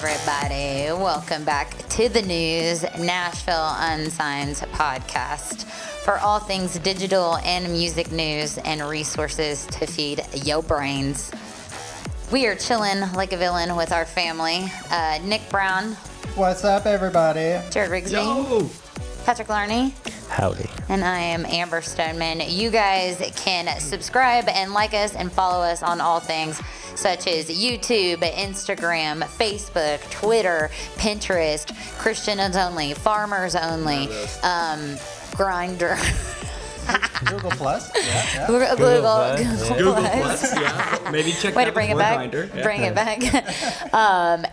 everybody? Welcome back to the news, Nashville Unsigned podcast for all things digital and music news and resources to feed your brains. We are chilling like a villain with our family. Nick Brown. What's up, everybody? Jared Rigsby. Yo! Patrick Larney. Howdy. And I am Amber Stoneman. You guys can subscribe and like us and follow us on all things such as YouTube, Instagram, Facebook, Twitter, Pinterest, Christians only, farmers only, Grindr. Google Plus. Yeah. Google Plus, yeah. Maybe check Way that to bring it before back. Grindr. Yeah. Bring it back.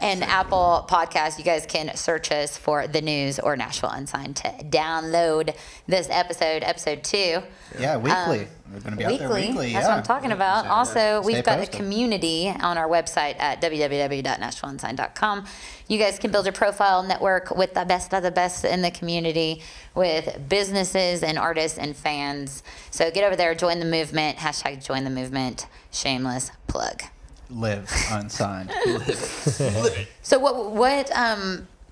And Apple Podcasts, you guys can search us for the news or Nashville Unsigned to download this episode 2. Yeah, weekly. We're going to be out there weekly. That's what I'm talking about. So, also, stay we've got posted. a community on our website at www.nashvilleunsigned.com. You guys can build your profile, network with the best of the best in the community with businesses and artists and fans. So get over there, join the movement, hashtag join the movement, shameless plug. Live unsigned. So what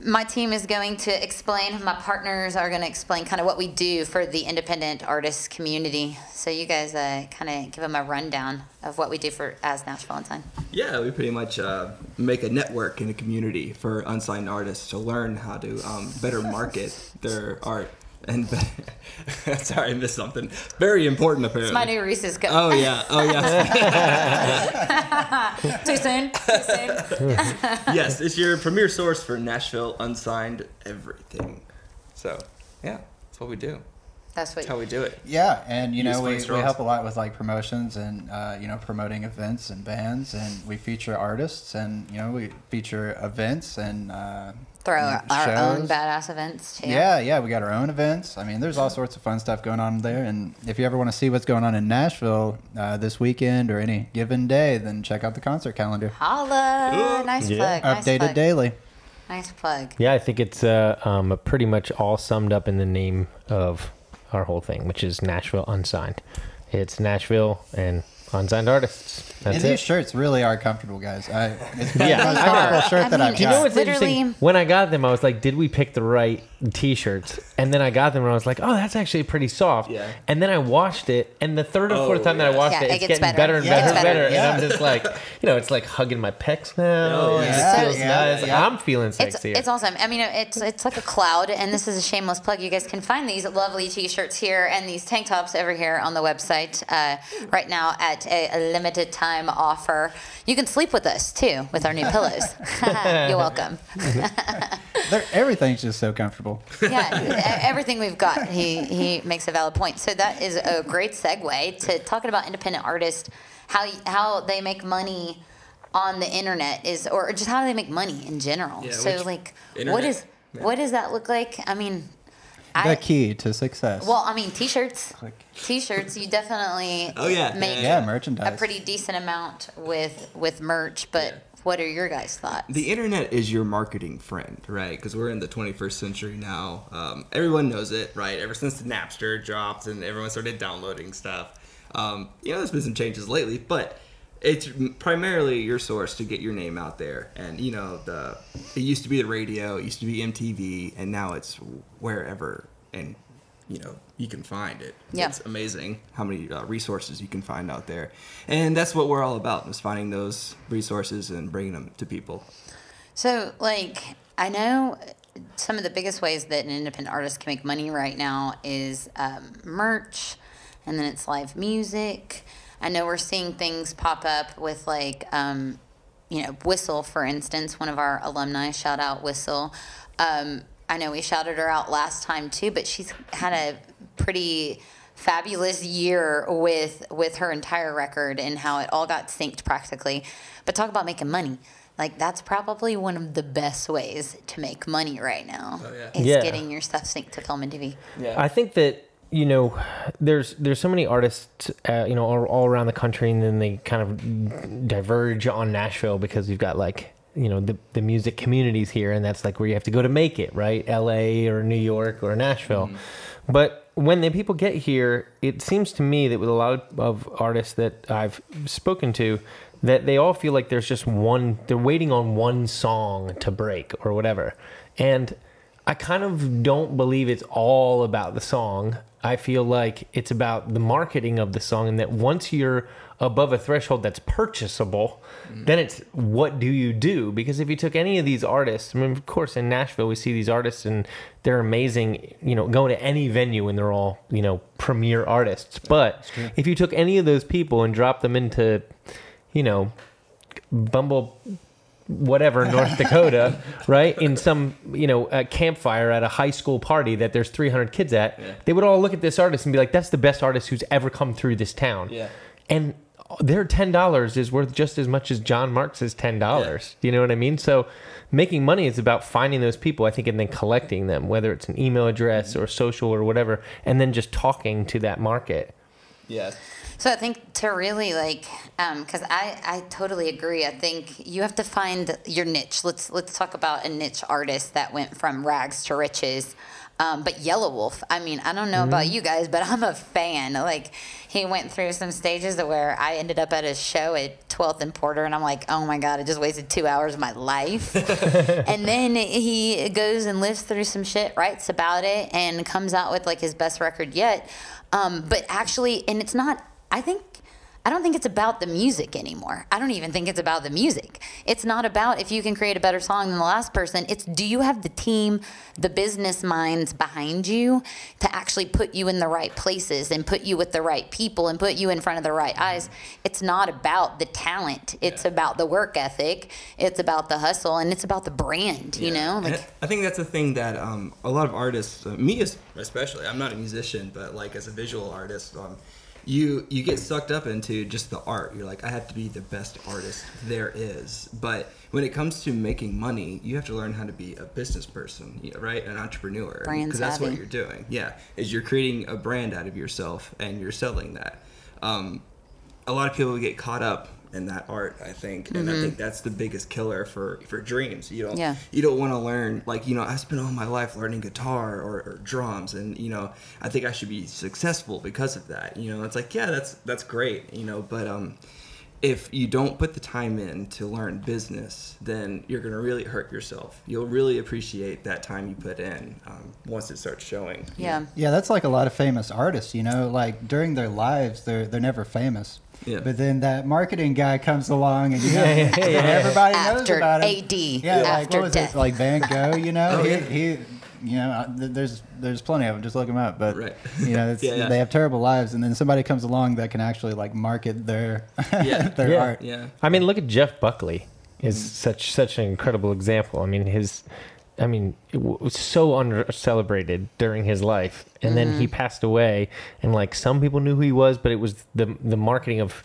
my team is going to explain, my partners are going to explain kind of what we do for the independent artist community. So you guys kind of give them a rundown of what we do as Nashville Unsigned. Yeah, we pretty much make a network in a community for unsigned artists to learn how to better market their art. And sorry, I missed something very important apparently. It's my new Reese's cup. Oh yeah. Too soon. Yes, it's your premier source for Nashville Unsigned everything. So yeah, that's what we do. That's how we do it. Yeah, and we Straws. help a lot with like promotions and promoting events and bands, and we feature artists, and we feature events and throw our shows. own badass events too. Yeah, we got our own events. I mean, there's all sorts of fun stuff going on there, and if you ever want to see what's going on in Nashville this weekend or any given day, then check out the concert calendar. Holla! Nice plug. Nice Updated plug. daily. Nice plug. Yeah, I think it's pretty much all summed up in the name of our whole thing, which is Nashville Unsigned. It's Nashville and unsigned artists. That's And it. these shirts really are comfortable, guys. It's the Yeah, most I comfortable know. shirt that I've You know got. what's Literally- interesting? When I got them, I was like, did we pick the right T-shirts? And then I got them and I was like, oh, that's actually pretty soft. Yeah. And then I washed it, and the third or fourth time that I washed Yeah, it, it it's gets getting better. better and Yeah, it better gets and better. better. And I'm just like, it's like hugging my pecs now. Oh, It yeah. just feels Yeah, nice. yeah. I'm feeling It's sexier. awesome. I mean, it's like a cloud, and this is a shameless plug. You guys can find these lovely T-shirts here and these tank tops over here on the website right now at a limited time offer. You can sleep with us too with our new pillows. You're welcome. Everything's just so comfortable. Yeah, everything we've got, he makes a valid point. So that is a great segue to talking about independent artists, how they make money on the internet or just how do they make money in general. Yeah, so which like, internet? what does that look like? I mean, The key to success. well, I mean, T-shirts, you definitely Oh, yeah. make Yeah, merchandise. a pretty decent amount with merch, but what are your guys' thoughts? The internet is your marketing friend, right? Because we're in the 21st century now. Everyone knows it, right? Ever since the Napster dropped and everyone started downloading stuff. There's been some changes lately, but it's primarily your source to get your name out there. And, it used to be the radio, it used to be MTV, and now it's wherever. And, you can find it. Yeah. It's amazing how many resources you can find out there. And that's what we're all about, is finding those resources and bringing them to people. So, like, I know some of the biggest ways that an independent artist can make money right now is merch, and then it's live music. I know we're seeing things pop up with, like, Whistle, for instance, one of our alumni, shout out Whistle. I know we shouted her out last time, too, but she's had a pretty fabulous year with her entire record and how it all got synced practically. But talk about making money. Like, that's probably one of the best ways to make money right now. Oh, yeah. Is Yeah. getting your stuff synced to film and TV. Yeah. I think that there's so many artists all around the country, and then they kind of diverge on Nashville because you've got like the music communities here, and that's like where you have to go to make it, right? LA or New York or Nashville. But when the people get here, it seems to me that with a lot of artists that I've spoken to, that they all feel like there's just one, they're waiting on one song to break or whatever. And I kind of don't believe it's all about the song. I feel like it's about the marketing of the song, and that once you're above a threshold that's purchasable, then it's what do you do? Because if you took any of these artists, I mean, of course, in Nashville, we see these artists and they're amazing, you know, going to any venue and they're all, you know, premier artists. But if you took any of those people and dropped them into, you know, Bumble, whatever, North Dakota, right? In some, you know, a campfire at a high school party that there's 300 kids at, they would all look at this artist and be like, that's the best artist who's ever come through this town. Yeah. And their $10 is worth just as much as John Marks' $10. Yeah. You know what I mean? So making money is about finding those people, I think, and then collecting them, whether it's an email address or social or whatever, and then just talking to that market. Yeah. So I think to really like, because I totally agree. I think you have to find your niche. Let's talk about a niche artist that went from rags to riches. But Yellow Wolf, I mean, I don't know about you guys, but I'm a fan. Like, he went through some stages where I ended up at a show at 12th and Porter, and I'm like, oh my God, I just wasted 2 hours of my life. And then he goes and lives through some shit, writes about it, and comes out with like his best record yet. But actually, and it's not, I don't think it's about the music anymore. I don't even think it's about the music. It's not about if you can create a better song than the last person. It's do you have the team, the business minds behind you to actually put you in the right places and put you with the right people and put you in front of the right eyes. It's not about the talent. It's about the work ethic. It's about the hustle, and it's about the brand, you know? Like, I think that's a thing that a lot of artists, me especially, I'm not a musician, but like as a visual artist, you get sucked up into just the art. You're like, I have to be the best artist there is. But when it comes to making money, you have to learn how to be a business person, right? An entrepreneur. Brand because that's what savvy. you're doing. Yeah, is you're creating a brand out of yourself and you're selling that. A lot of people get caught up in that art, I think, and I think that's the biggest killer for dreams. You don't want to learn, like, I spent all my life learning guitar or drums, and I think I should be successful because of that. It's like, yeah, that's great, but if you don't put the time in to learn business, then you're going to really hurt yourself. You'll really appreciate that time you put in once it starts showing. yeah. Yeah, that's like a lot of famous artists, like during their lives, they're never famous. Yeah. But then that marketing guy comes along and everybody knows After about him. AD, Yeah, like after what was death. it? Like Van Gogh, he there's plenty of them. Just look them up. But Right. they have terrible lives, and then somebody comes along that can actually like market their their art. Yeah. I mean, look at Jeff Buckley. Is such an incredible example. I mean, it was so under-celebrated during his life, and then he passed away, and like some people knew who he was, but it was the marketing of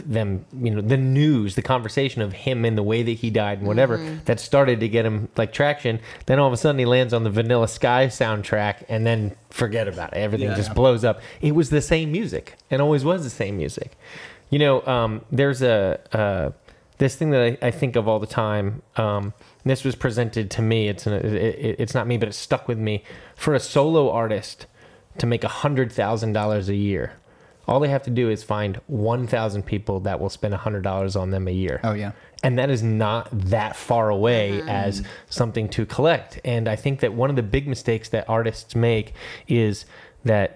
them, the news, the conversation of him and the way that he died and whatever that started to get him like traction. Then all of a sudden he lands on the Vanilla Sky soundtrack, and then forget about it. Everything just blows up. It was the same music, and always was the same music. There's this thing that I think of all the time. This was presented to me. It's not me, but it stuck with me. For a solo artist to make $100,000 a year, all they have to do is find 1,000 people that will spend $100 on them a year. Oh yeah. And that is not that far away as something to collect. And I think that one of the big mistakes that artists make is that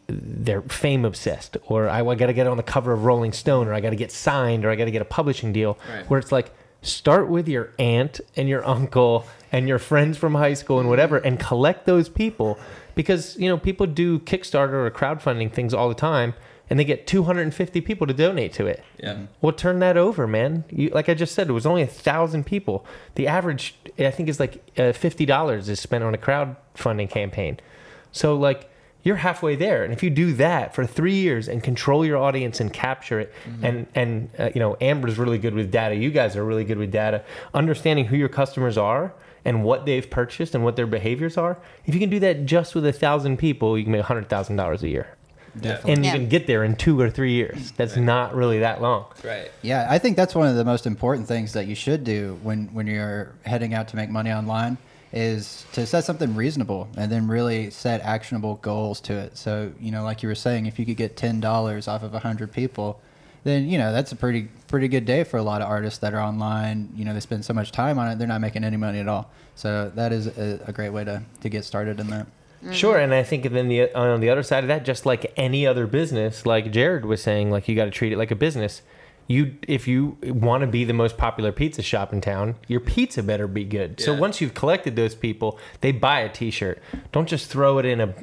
they're fame obsessed, or I got to get on the cover of Rolling Stone, or I got to get signed, or I got to get a publishing deal. Right. Where it's like, start with your aunt and your uncle and your friends from high school and whatever, and collect those people, because people do Kickstarter or crowdfunding things all the time, and they get 250 people to donate to it. Yeah. Well, turn that over, man. Like I just said, it was only 1,000 people. The average, I think, is like $50 is spent on a crowdfunding campaign. So like, you're halfway there. And if you do that for 3 years and control your audience and capture it, and Amber's really good with data. You guys are really good with data. Understanding who your customers are and what they've purchased and what their behaviors are. If you can do that just with 1,000 people, you can make $100,000 a year. Definitely. And you can get there in 2 or 3 years. That's not really that long. Right. Yeah, I think that's one of the most important things that you should do when you're heading out to make money online, is to set something reasonable and then really set actionable goals to it. So, like you were saying, if you could get $10 off of 100 people, then, that's a pretty good day for a lot of artists that are online. They spend so much time on it, they're not making any money at all. So that is a great way to get started in that. Sure, and I think then on the other side of that, just like any other business, like Jared was saying, like you got to treat it like a business. If you want to be the most popular pizza shop in town, your pizza better be good. Yeah. So once you've collected those people, they buy a T-shirt. Don't just throw it in a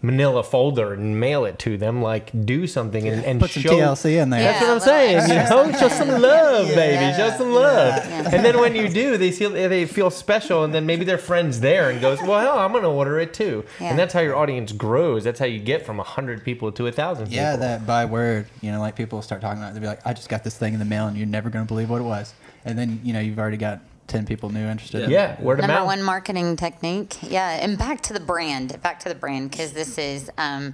manila folder and mail it to them. Like, do something and put some TLC in there. That's what I'm saying. Show some love, baby. Show some love. Yeah. And then when you do, they feel special, and then maybe their friend's there and goes, well, hell, I'm going to order it too. Yeah. And that's how your audience grows. That's how you get from 100 people to 1,000 people. Yeah, that by word. Like people start talking about it, they'll be like, I just got this thing in the mail, and you're never going to believe what it was. And then, you've already got 10 people new interested. Yeah, word of mouth. Number one marketing technique. Yeah, and back to the brand, because this is, I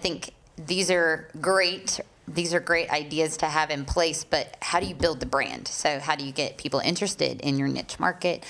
think these are great ideas to have in place, but how do you build the brand? So how do you get people interested in your niche market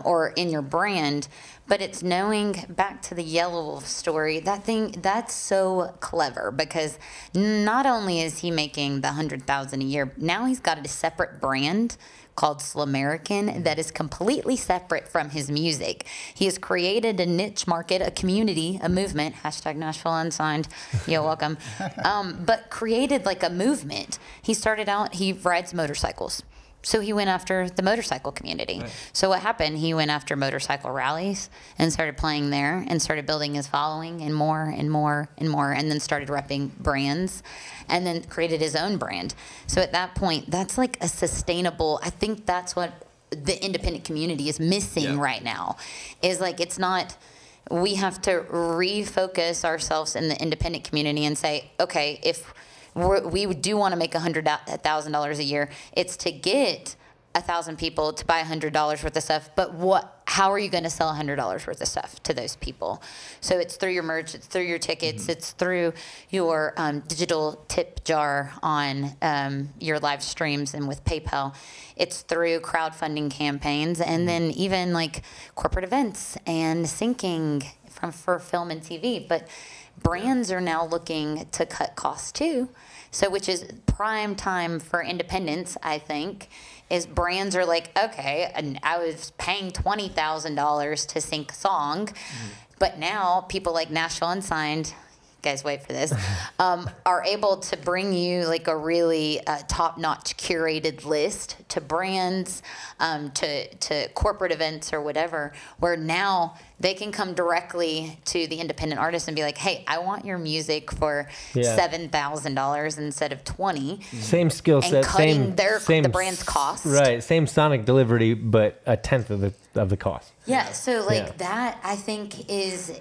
or in your brand? But it's knowing, back to the Yellow Wolf story, that's so clever, because not only is he making the $100,000 a year, now he's got a separate brand called Slamerican that is completely separate from his music. He has created a niche market, a community, a movement, hashtag Nashville Unsigned, you're welcome, but created like a movement. He started out, he rides motorcycles. So he went after the motorcycle community. Right. So what happened? He went after motorcycle rallies and started playing there and started building his following and more and more and more, and then started repping brands and then created his own brand. So at that point, that's like a sustainable, I think that's what the independent community is missing right now, is like, it's not, we have to refocus ourselves in the independent community and say, okay, if we do want to make $100,000 a year, it's to get 1,000 people to buy $100 worth of stuff, but how are you going to sell $100 worth of stuff to those people? So it's through your merch, it's through your tickets, it's through your digital tip jar on your live streams and with PayPal. It's through crowdfunding campaigns, and then even like corporate events and syncing for film and TV. But brands are now looking to cut costs too. So which is prime time for independence, I think, is brands are like, okay, and I was paying $20,000 to sync a song, but now people like Nashville Unsigned, guys wait for this, are able to bring you like a really top-notch curated list to brands, to corporate events or whatever, where now they can come directly to the independent artist and be like, hey, I want your music for $7,000 instead of $20,000. Same skill set, cutting the brand's cost. Right, same sonic delivery, but a tenth of the cost. Yeah, so that I think is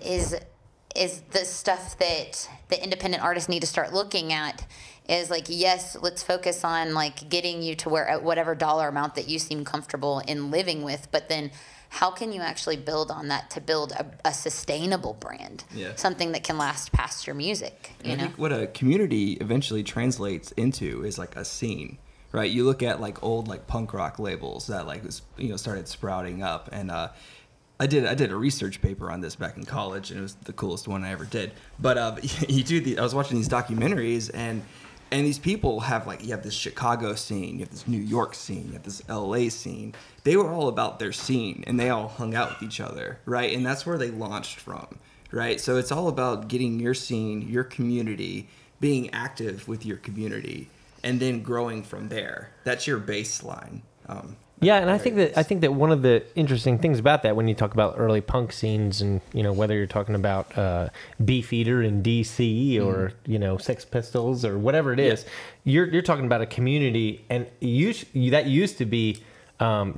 the stuff that the independent artists need to start looking at, is like, yes, let's focus on like getting you to whatever dollar amount that you seem comfortable in living with, but then how can you actually build on that to build a sustainable brand, something that can last past your music, you know? I think what a community eventually translates into is like a scene, right? You look at like old like punk rock labels that like was, started sprouting up, and I did a research paper on this back in college, and it was the coolest one I ever did. But I was watching these documentaries, and these people have like, you have this Chicago scene, you have this New York scene, you have this LA scene. They were all about their scene, and they all hung out with each other, right? And that's where they launched from, right? So it's all about getting your scene, your community, being active with your community, and then growing from there. That's your baseline. Yeah, and I think that one of the interesting things about that, when you talk about early punk scenes, and whether you're talking about Beefeater in DC or Sex Pistols or whatever it is, you're talking about a community, and that used to be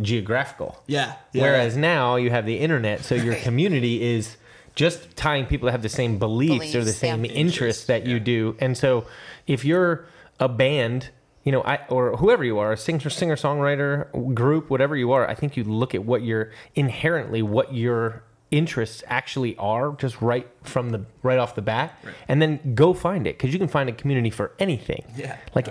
geographical. Yeah. Whereas now you have the internet, so your community is just tying people that have the same beliefs or the same interests that you do, and so if you're a band, or whoever you are, a singer-songwriter, group, whatever you are, I think you look at what you're interests actually are, just right off the bat, and then go find it, because you can find a community for anything,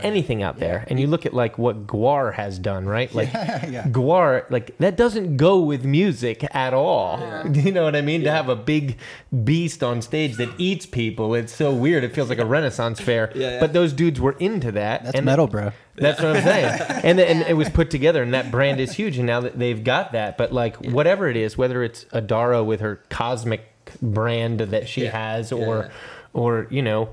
anything out there. And you look at like what Gwar has done, right? Like Gwar, like that doesn't go with music at all. You know what I mean? To have a big beast on stage that eats people, it's so weird. It feels like a Renaissance fair. But those dudes were into that. That's metal, bro. That's what I'm saying. And it was put together, and that brand is huge. And now that they've got that, but like whatever it is, whether it's Adara with her cosmic brand that she has, or you know,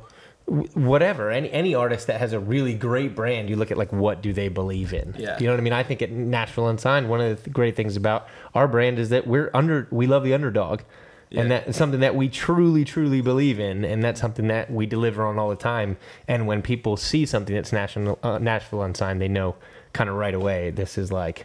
whatever, any artist that has a really great brand, you look at like what do they believe in. You know what I mean? I think at Nashville Unsigned, one of the great things about our brand is that we love the underdog. And that's something that we truly, truly believe in, and that's something that we deliver on all the time. And when people see something that's Nashville Unsigned, they know kind of right away this is like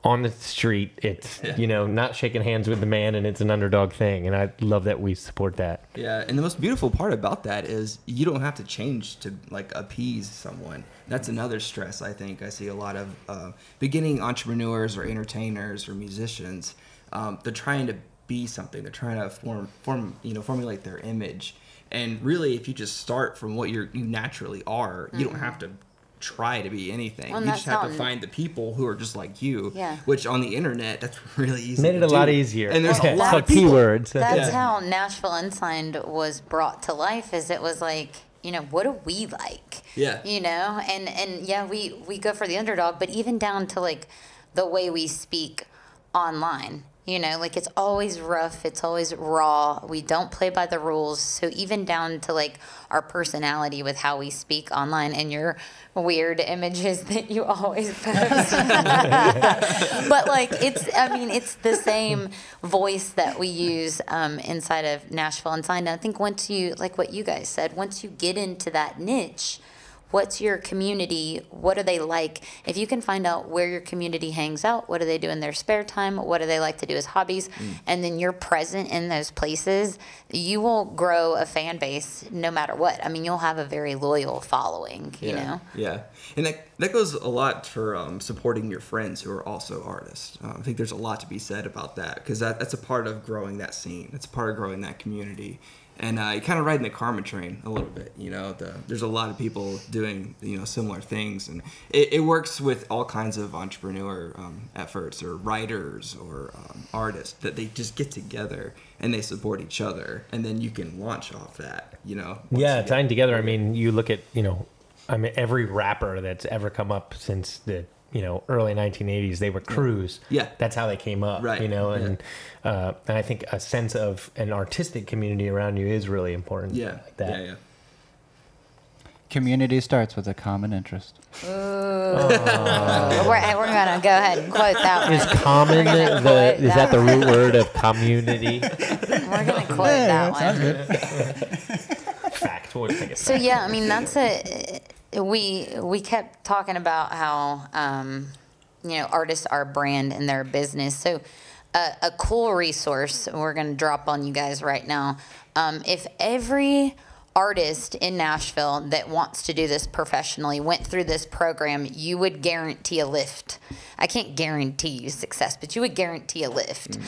on the street. It's you know, not shaking hands with the man, and it's an underdog thing. And I love that we support that. Yeah, and the most beautiful part about that is you don't have to change to like appease someone. That's another stress I think I see a lot of beginning entrepreneurs or entertainers or musicians. They're trying to be something. They're trying to formulate their image. And really, if you just start from what you naturally are, you don't have to try to be anything. You just have to find the people who are just like you. Which on the internet, that's really easy. Made it a lot easier. And there's a lot of keywords. That's how Nashville Unsigned was brought to life. Is it was like, you know, what do we like? You know, and we go for the underdog, but even down to like the way we speak online. You know, like it's always rough. It's always raw. We don't play by the rules. So even down to like our personality with how we speak online and your weird images that you always post. But like it's the same voice that we use inside of Nashville Unsigned. And I think once you, like what you guys said, once you get into that niche, what's your community? What do they like? If you can find out where your community hangs out, what do they do in their spare time? What do they like to do as hobbies? And then you're present in those places, you will grow a fan base no matter what. I mean, you'll have a very loyal following, you know? Yeah. And that goes a lot for supporting your friends who are also artists. I think there's a lot to be said about that, because that's a part of growing that scene. It's a part of growing that community. And you kind of riding the karma train a little bit, you know. There's a lot of people doing, you know, similar things, and it works with all kinds of entrepreneur efforts, or writers, or artists, that they just get together and they support each other, and then you can launch off that, you know. Tying together. I mean, you look at, you know, every rapper that's ever come up since the, you know, early 1980s, they were crews. That's how they came up, right? You know, and I think a sense of an artistic community around you is really important. Community starts with a common interest. Ooh. We're gonna go ahead and quote that one. Is common is that the root word of community? We're gonna quote that one. Sounds good. Fact. So yeah, I mean that's we kept talking about how you know, artists are a brand and they're a business. So a cool resource we're going to drop on you guys right now. If every artist in Nashville that wants to do this professionally went through this program, you would guarantee a lift. I can't guarantee you success, but you would guarantee a lift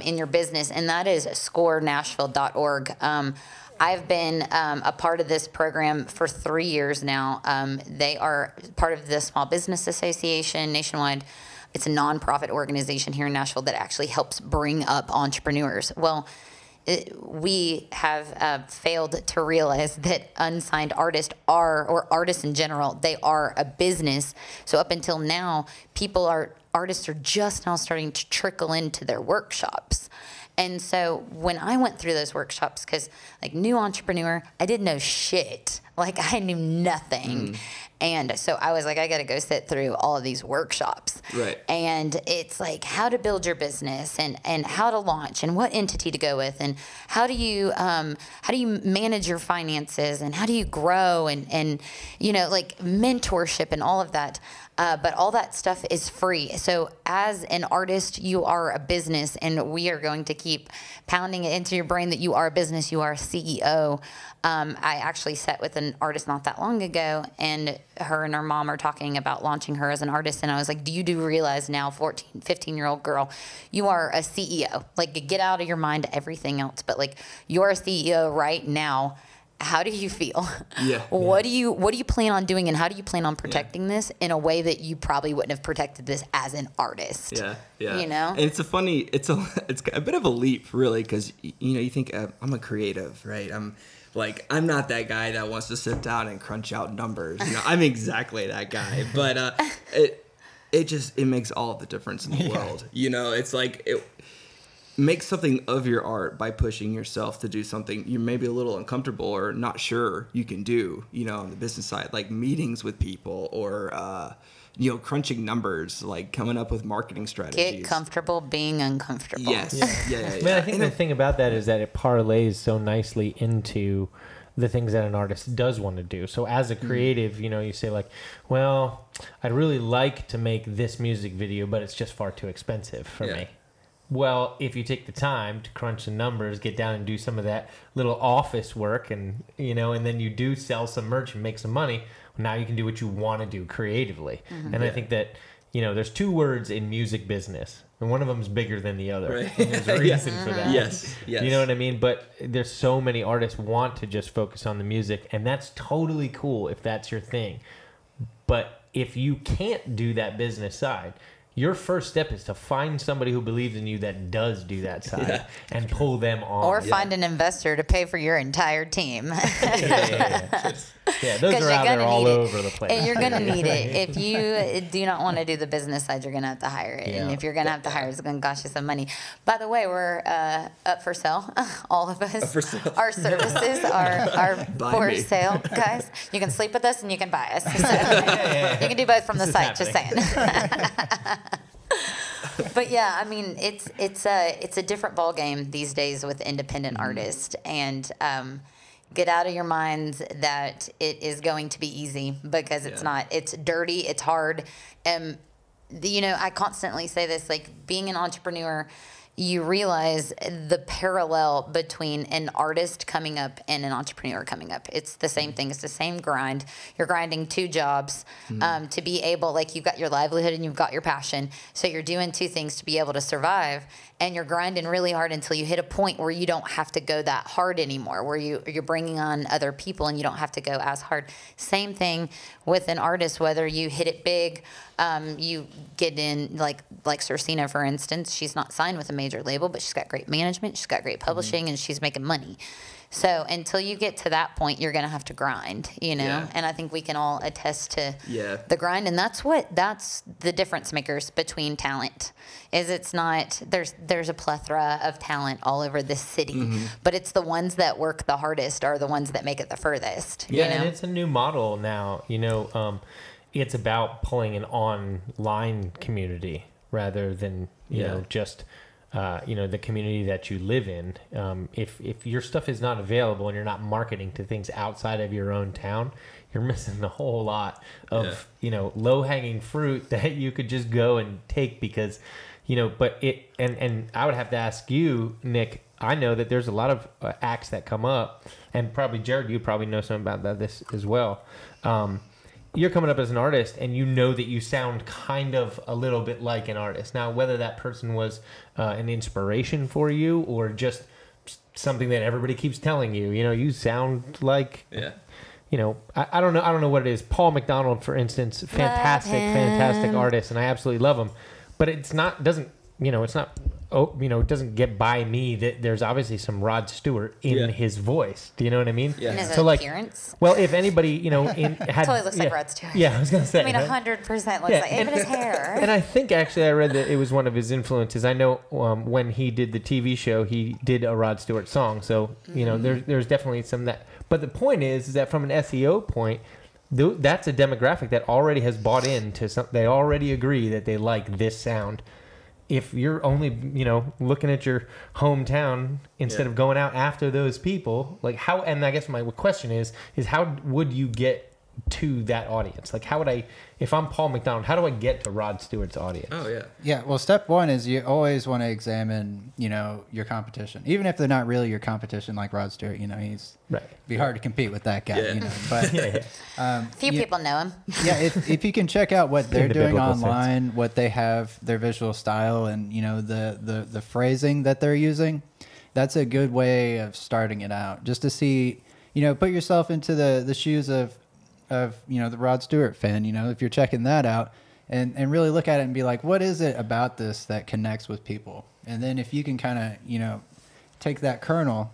in your business, and that is scorenashville.org. I've been a part of this program for 3 years now. They are part of the Small Business Association nationwide. It's a nonprofit organization here in Nashville that actually helps bring up entrepreneurs. Well, we have failed to realize that unsigned artists are, or artists in general, they are a business. So up until now, artists are just now starting to trickle into their workshops. And so when I went through those workshops, because like new entrepreneur, I didn't know shit. Like I knew nothing. And so I was like, I got to go sit through all of these workshops. Right. And it's like how to build your business and how to launch and what entity to go with and how do you manage your finances and how do you grow and you know, like mentorship and all of that. But all that stuff is free. So as an artist, you are a business, and we are going to keep pounding it into your brain that you are a business, you are a CEO. I actually sat with an artist not that long ago, and her mom are talking about launching her as an artist. And I was like, do you realize now, 14, 15-year-old girl, you are a CEO. Like, get out of your mind everything else. But, like, you're a CEO right now. How do you feel? Yeah. What do you plan on doing, and how do you plan on protecting this in a way that you probably wouldn't have protected this as an artist? Yeah, yeah. You know? And it's a bit of a leap, really, because, you think I'm a creative, right? I'm not that guy that wants to sit down and crunch out numbers. I'm exactly that guy. But it makes all the difference in the world. It's like it makes something of your art by pushing yourself to do something you're maybe a little uncomfortable or not sure you can do, on the business side, like meetings with people or, crunching numbers, like coming up with marketing strategies. Get comfortable being uncomfortable. Yes. Yeah. I mean, I think the thing about that is that it parlays so nicely into the things that an artist does want to do. So as a creative, you say like, well, I'd really like to make this music video, but it's just far too expensive for me. Well, if you take the time to crunch the numbers, get down and do some of that little office work and then you do sell some merch and make some money, well, now you can do what you want to do creatively. And I think that, there's two words in music business, and one of them is bigger than the other. Right. And there's a reason for that. Yes. You know what I mean? But there's so many artists want to just focus on the music, and that's totally cool if that's your thing. But if you can't do that business side, your first step is to find somebody who believes in you that does do that side and pull them on. Or find an investor to pay for your entire team. Yeah, those are out there all over the place. And you're going to need it. If you do not want to do the business side, you're going to have to hire it. Yeah. And if you're going to have to hire it, it's going to cost you some money. By the way, we're up for sale. All of us. For sale. Our services are for me. sale, guys. You can sleep with us and you can buy us. So you can do both from the site, just saying. But yeah, I mean, it's a different ball game these days with independent artists, and get out of your minds that it is going to be easy, because it's not. It's dirty. It's hard. I constantly say this, like, being an entrepreneur, you realize the parallel between an artist coming up and an entrepreneur coming up. It's the same thing. It's the same grind. You're grinding two jobs to be able, like, you've got your livelihood and you've got your passion. So you're doing two things to be able to survive, and you're grinding really hard until you hit a point where you don't have to go that hard anymore, where you're bringing on other people and you don't have to go as hard. Same thing with an artist, whether you hit it big, you get in, like Cersina, for instance. She's not signed with a major label, but she's got great management, she's got great publishing, and she's making money. So until you get to that point, you're going to have to grind, Yeah. And I think we can all attest to Yeah. the grind. And that's the difference makers between talent, is it's not, there's a plethora of talent all over this city, but it's the ones that work the hardest are the ones that make it the furthest. Yeah, and it's a new model now. It's about pulling an online community rather than just the community that you live in. If your stuff is not available and you're not marketing to things outside of your own town, you're missing a whole lot of low hanging fruit that you could just go and take, because but it and I would have to ask you, Nick. I know that there's a lot of acts that come up, and probably Jared, you probably know something about this as well. You're coming up as an artist, and you know that you sound kind of a little bit like an artist. Now, whether that person was an inspiration for you or just something that everybody keeps telling you, you sound like, I don't know. I don't know what it is. Paul McDonald, for instance, fantastic artist, and I absolutely love him. But it doesn't get by me that there's obviously some Rod Stewart in his voice. Do you know what I mean? In his So, appearance. Well, if anybody, Totally looks like Rod Stewart. Yeah, I was gonna say. I mean, 100% looks like, even his hair. And I think actually I read that it was one of his influences. I know when he did the TV show, he did a Rod Stewart song. So there's definitely some that. But the point is that from an SEO point, that's a demographic that already has bought into something. They already agree that they like this sound. If you're only, looking at your hometown instead of going out after those people, like how, and I guess my question is how would you get to that audience? Like, how would I, if I'm Paul McDonald, how do I get to Rod Stewart's audience? Oh yeah. Yeah, well, step one is you always want to examine, your competition, even if they're not really your competition, like Rod Stewart. He's be hard to compete with that guy. Yeah. But Few people know him. yeah, if you can check out what they're the doing biblical online, what they have, their visual style, and the phrasing that they're using, that's a good way of starting it out. Just to see, put yourself into the shoes of the Rod Stewart fan. If you're checking that out, and really look at it and be like, what is it about this that connects with people? And then if you can kind of take that kernel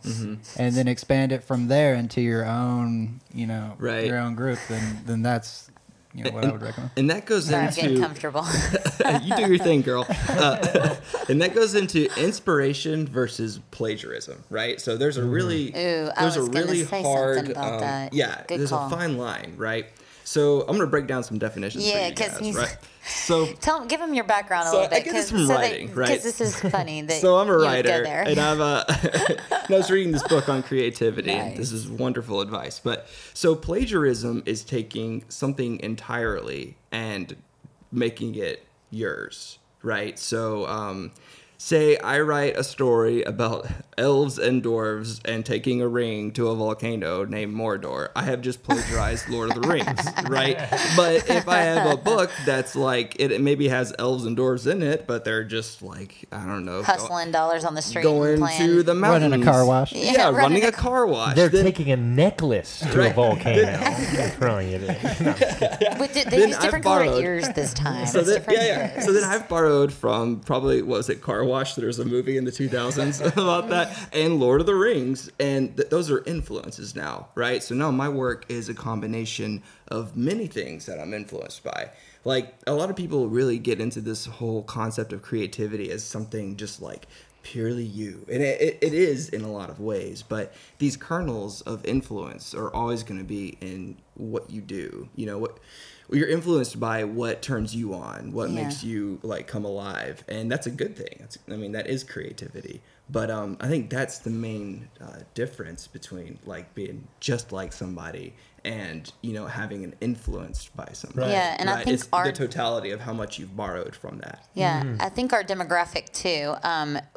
and then expand it from there into your own your own group, then that's what I would recommend. And that goes Sorry, I'm getting into comfortable. you do your thing, girl. And that goes into inspiration versus plagiarism, right? So there's a really Ooh, I there's a was gonna really say hard something about that. yeah, Good there's call. a fine line, right? So I'm gonna break down some definitions Yeah, for you 'cause guys, he's- right? So Give him your background a So little I bit. get this from writing, right? Because this is funny that So I'm a you would writer, go there. and I was reading this book on creativity, and Nice. this is wonderful advice. But so plagiarism is taking something entirely and making it yours, right? So say I write a story about elves and dwarves and taking a ring to a volcano named Mordor. I have just plagiarized Lord of the Rings, right? But if I have a book that's like, it maybe has elves and dwarves in it, but they're just like, I don't know, Hustling dollars on the street. going and playing. to the mountains. Running a car wash. Yeah, Yeah, running a car wash. They're Then- taking a necklace to a Right. volcano and throwing it in. No, But they Then use I've different color borrowed- ears this time. So It's then, different yeah. ears. So then I've borrowed from probably, what was it, Car Wash? There's a movie in the 2000s about that, and Lord of the Rings, and those are influences now, right? So now my work is a combination of many things that I'm influenced by. Like, a lot of people really get into this whole concept of creativity as something just like purely you, and it is in a lot of ways, but these kernels of influence are always going to be in what you do. You're influenced by what turns you on, what Yeah. makes you like come alive, and that's a good thing. That is creativity. But I think that's the main difference between like being just like somebody and having an influenced by somebody. Right. Yeah, and I think it's our the totality of how much you've borrowed from that. Yeah, I think our demographic too.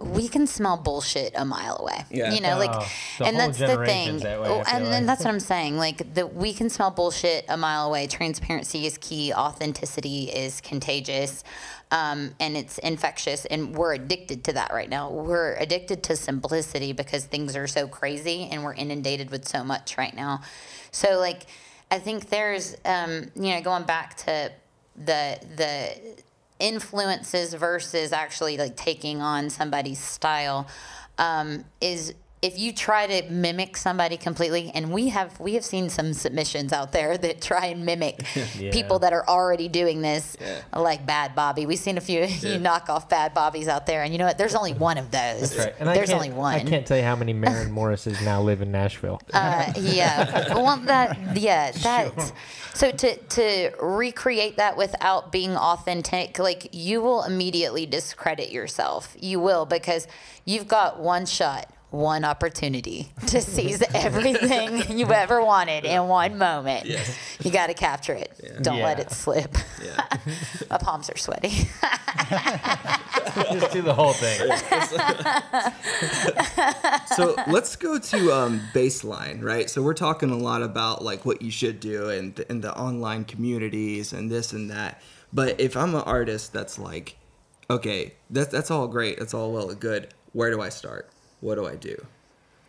We can smell bullshit a mile away. Yeah. You know, like, Oh, the and whole that's the thing. generation's that way, I feel And like. that's what I'm saying. Like, we can smell bullshit a mile away. Transparency is key. Authenticity is contagious, and it's infectious. And we're addicted to that right now. We're addicted to simplicity because things are so crazy, and we're inundated with so much right now. So, like, I think there's, going back to the influences versus actually like taking on somebody's style, is if you try to mimic somebody completely, and we have seen some submissions out there that try and mimic Yeah. people that are already doing this, Yeah. like Bad Bobby. We've seen a few you knockoff Bad Bobbies out there, and you know what? There's only one of those. That's right. And There's I only one. I can't tell you how many Maren Morrises now live in Nashville. Yeah. Well, that. So to recreate that without being authentic, like, you will immediately discredit yourself. You will, because you've got one shot, one opportunity to seize everything you ever wanted in one moment. Yes. You got to capture it. Don't let Yeah. it slip. Yeah. My palms are sweaty. Just do the whole thing. So let's go to baseline, right? So we're talking a lot about like what you should do and the online communities and this and that. But if I'm an artist that's like, okay, that's all great, that's all well and good. Where do I start? What do I do?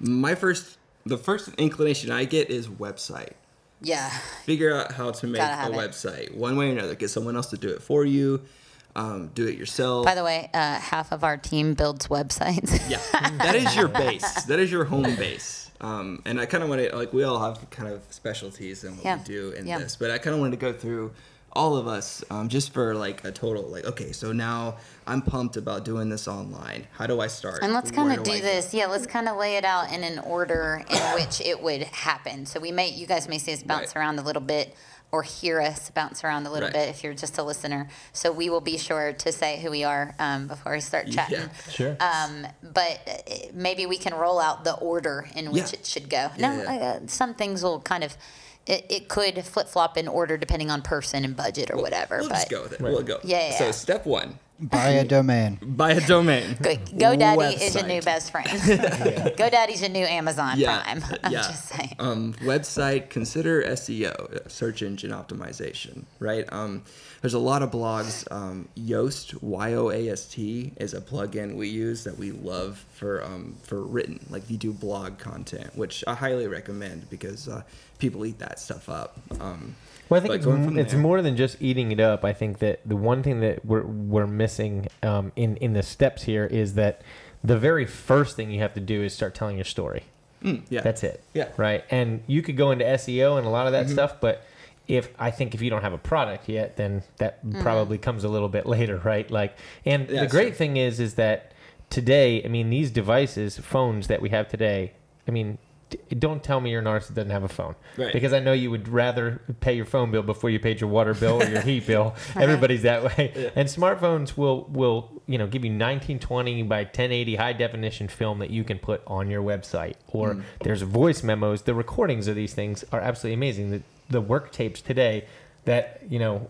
The first inclination I get is website. Yeah. Figure out how to make Gotta a have it. website one way or another. Get someone else to do it for you. Do it yourself. By the way, half of our team builds websites. Yeah, that is your base. That is your home base. And I kind of want to, like, we all have kind of specialties in what Yeah. we do in Yeah. this, but I kind of wanted to go through all of us just for like a total, like, okay, so now I'm pumped about doing this online. How do I start? And let's kind Where of do do I this. Yeah, let's kind of lay it out in an order in which it would happen. So you guys may see us bounce Right. around a little bit, or hear us bounce around a little Right. bit if you're just a listener. So we will be sure to say who we are before we start chatting. Yeah. Sure. But maybe we can roll out the order in which Yeah. it should go. Yeah, Now, yeah. some things will kind of it could flip flop in order depending on person and budget or whatever. We'll but just go with it. Right. We'll go. Yeah. So step 1. Buy a domain. Buy a domain. GoDaddy is your new Website. best friend. GoDaddy's your new Amazon Prime. I'm yeah. just saying. Website, consider SEO, search engine optimization, right? There's a lot of blogs. Yoast, Y-O-A-S-T, is a plugin we use that we love for written, like you do blog content, which I highly recommend because people eat that stuff up. Well, I think But it's there- more than just eating it up. I think that the one thing that we're missing in the steps here is that the very first thing you have to do is start telling your story. Yeah. That's it. Yeah. Right. And you could go into SEO and a lot of that stuff, but if you don't have a product yet, then that probably comes a little bit later, right? Like, and Yeah, the great sure. thing is that today, I mean, these devices, phones that we have today, I mean, don't tell me you're an artist that doesn't have a phone, Right. because I know you would rather pay your phone bill before you paid your water bill or your heat bill. Everybody's that way. Yeah. And smartphones will give you 1920 by 1080 high definition film that you can put on your website. Or there's voice memos. The recordings of these things are absolutely amazing. The work tapes today that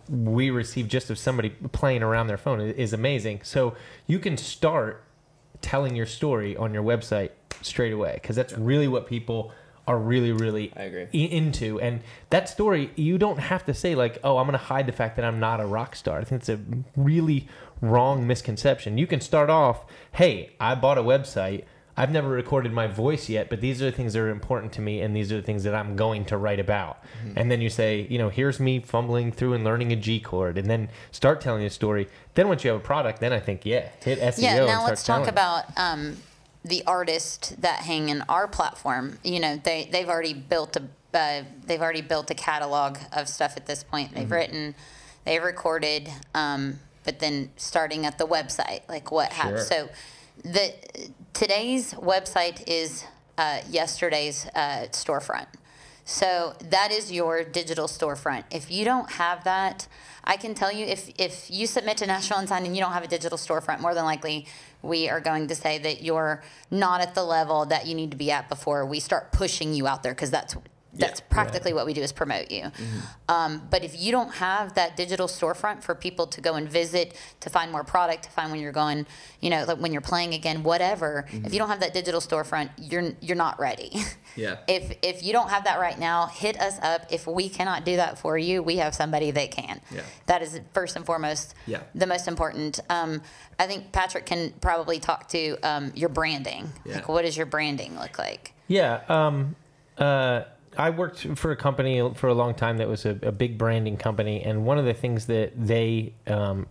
we receive just of somebody playing around their phone is amazing. So you can start telling your story on your website straight away, because that's really what people are really I agree. into. And that story, you don't have to say like, oh, I'm going to hide the fact that I'm not a rock star. I think it's a really wrong misconception. You can start off, hey, I bought a website. I've never recorded my voice yet, but these are the things that are important to me, and these are the things that I'm going to write about. And then you say, here's me fumbling through and learning a G chord, and then start telling a story. Then once you have a product, then I think, hit SEO. Yeah, and now start let's talk selling. about the artists that hang in our platform. They've already built a catalog of stuff at this point. They've written, they've recorded, but then starting at the website, like what happens. So today's website is yesterday's storefront. So that is your digital storefront. If you don't have that, I can tell you, if you submit to Nashville Unsigned and you don't have a digital storefront, more than likely we are going to say that you're not at the level that you need to be at before we start pushing you out there, because that's practically what we do, is promote you. But if you don't have that digital storefront for people to go and visit, to find more product, to find when you're going, like when you're playing again, whatever, if you don't have that digital storefront, you're not ready. Yeah. If you don't have that right now, hit us up. If we cannot do that for you, we have somebody that can. Yeah. That is first and foremost the most important. I think Patrick can probably talk to your branding. Yeah. Like, what does your branding look like? Yeah. I worked for a company for a long time that was a big branding company, and one of the things that they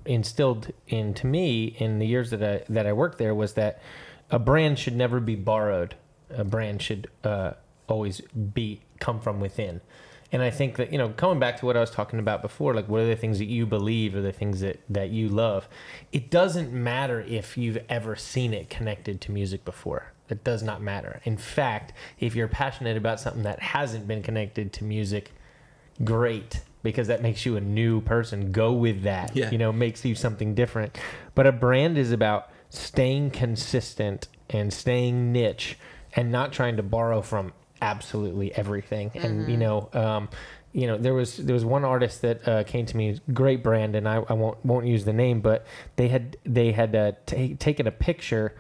instilled into me in the years that I worked there was that a brand should never be borrowed. A brand should always come from within. And I think that, coming back to what I was talking about before, like what are the things that you believe or the things that you love, it doesn't matter if you've ever seen it connected to music before. It does not matter. In fact, if you're passionate about something that hasn't been connected to music, great, because that makes you a new person. Go with that. Yeah. Makes you something different. But a brand is about staying consistent and staying niche and not trying to borrow from absolutely everything. And there was one artist that came to me, great brand, and I won't use the name, but they had taken a picture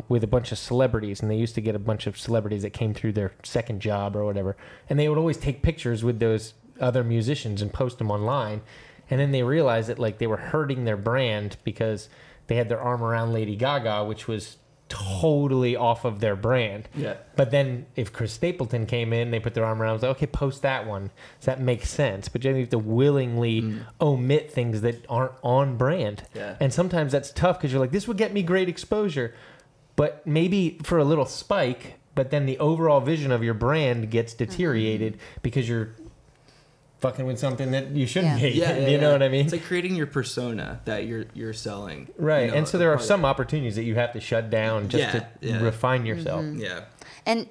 with a bunch of celebrities, and they used to get a bunch of celebrities that came through their second job or whatever, and they would always take pictures with those other musicians and post them online, and then they realized that like they were hurting their brand because they had their arm around Lady Gaga, which was totally off of their brand. Yeah. But then if Chris Stapleton came in, they put their arm around, I was like, okay, post that one. So that makes sense. But you have to willingly omit things that aren't on brand. Yeah. And sometimes that's tough because you're like, this would get me great exposure. But maybe for a little spike, but then the overall vision of your brand gets deteriorated because you're fucking with something that you shouldn't be. You know what I mean? It's like creating your persona that you're selling. Right. And so there are some opportunities that you have to shut down just to refine yourself. Yeah. And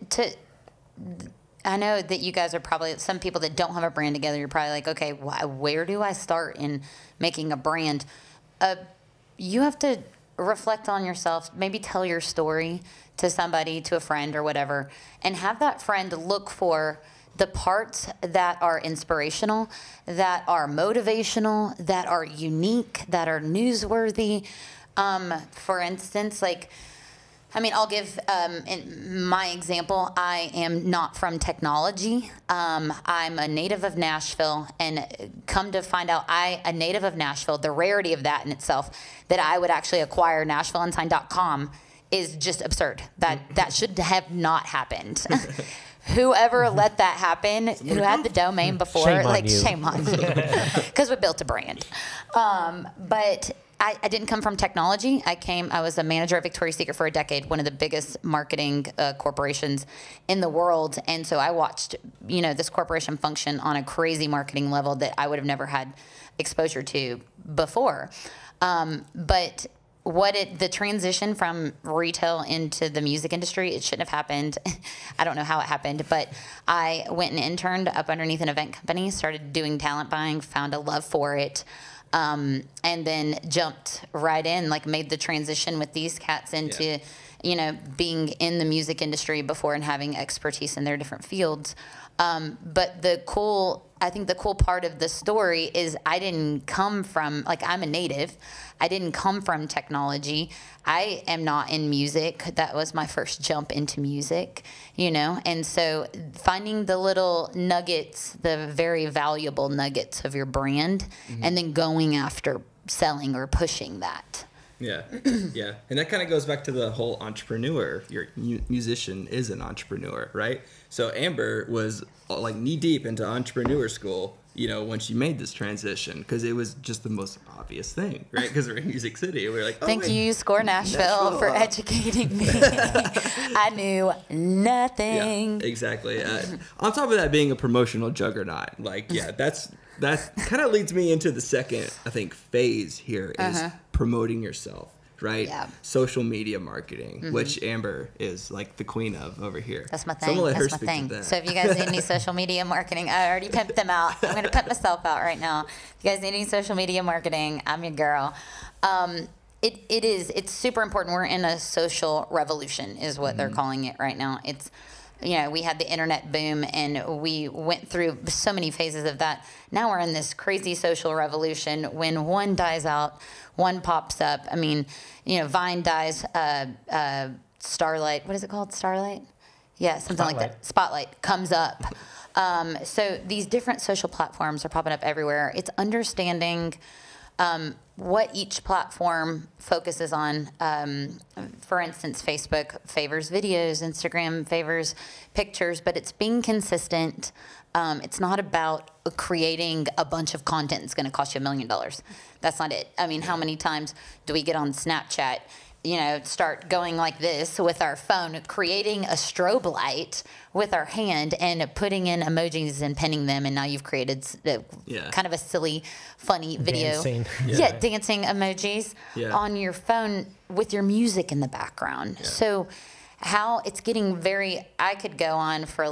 I know that you guys are probably, some people that don't have a brand together, you're probably like, okay, where do I start in making a brand? You have to reflect on yourself, maybe tell your story to somebody, to a friend or whatever, and have that friend look for the parts that are inspirational, that are motivational, that are unique, that are newsworthy. For instance, like, I mean, I'll give in my example. I am not from technology. I'm a native of Nashville, and come to find out, a native of Nashville, the rarity of that in itself, that I would actually acquire NashvilleUnsigned.com is just absurd. That should have not happened. Whoever let that happen, who had the domain before, shame on you, because we built a brand. But I didn't come from technology. I was a manager at Victoria's Secret for a decade, one of the biggest marketing corporations in the world. And so I watched, this corporation function on a crazy marketing level that I would have never had exposure to before. But the transition from retail into the music industry, it shouldn't have happened. I don't know how it happened, but I went and interned up underneath an event company, started doing talent buying, found a love for it. And then jumped right in, like made the transition with these cats into, being in the music industry before and having expertise in their different fields. But I think the cool part of the story is I didn't come from, I'm a native. I didn't come from technology. I am not in music. That was my first jump into music, and so finding the little nuggets, the very valuable nuggets of your brand, and then going after selling or pushing that. Yeah, yeah. And that kind of goes back to the whole entrepreneur. Your musician is an entrepreneur, right? So Amber was like knee deep into entrepreneur school, when she made this transition, because it was just the most obvious thing, right? Because we're in Music City. We're like, thank you, Score Nashville, for educating me. I knew nothing. Yeah, exactly. On top of that being a promotional juggernaut, that kind of leads me into the second, I think, phase here is promoting yourself, right? Yeah. Social media marketing, which Amber is like the queen of over here. That's my thing. So I'm gonna let her That's my speak thing. to that. So if you guys need any social media marketing, I already pimped them out. I'm going to pimp myself out right now. If you guys need any social media marketing, I'm your girl. It's super important. We're in a social revolution is what they're calling it right now. It's, we had the internet boom and we went through so many phases of that. Now we're in this crazy social revolution. When one dies out, one pops up. I mean, Vine dies, Starlight, what is it called? Starlight? Yeah, something like that. Spotlight comes up. So these different social platforms are popping up everywhere. It's understanding what each platform focuses on. For instance, Facebook favors videos, Instagram favors pictures, but it's being consistent. It's not about creating a bunch of content that's going to cost you $1 million. That's not it. I mean, how many times do we get on Snapchat, start going like this with our phone, creating a strobe light with our hand and putting in emojis and pinning them, and now you've created kind of a silly, funny video. Dancing. Dancing emojis on your phone with your music in the background. Yeah. So how it's getting I could go on for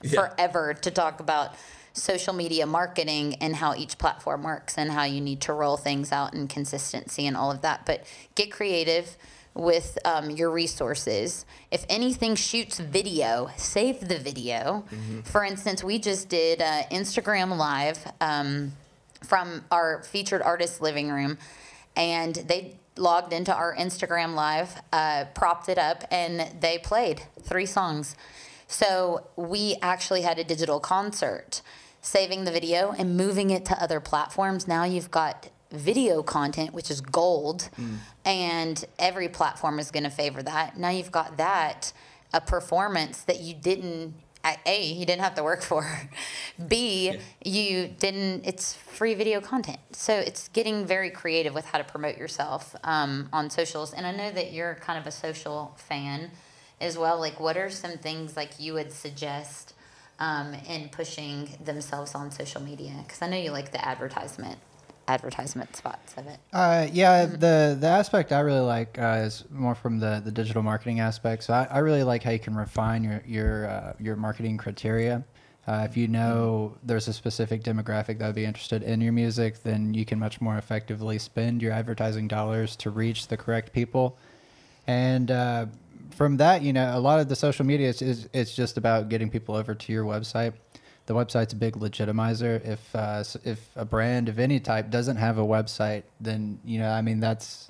forever to talk about social media marketing and how each platform works and how you need to roll things out and consistency and all of that. But get creative with your resources. If anything shoots video, save the video. For instance, we just did Instagram Live from our featured artist living room, and they logged into our Instagram Live, propped it up, and they played 3 songs. So we actually had a digital concert, saving the video and moving it to other platforms. Now you've got video content, which is gold, and every platform is going to favor that. Now you've got a performance that you didn't have to work for. B, it's free video content. So it's getting very creative with how to promote yourself on socials. And I know that you're kind of a social fan as well. Like, what are some things you would suggest in pushing themselves on social media? Because I know you like the advertisement spots of it. The aspect I really like is more from the digital marketing aspect. So I really like how you can refine your marketing criteria. If you know there's a specific demographic that would be interested in your music, then you can much more effectively spend your advertising dollars to reach the correct people. And from that, a lot of the social media it's just about getting people over to your website. The website's a big legitimizer. If a brand of any type doesn't have a website, then that's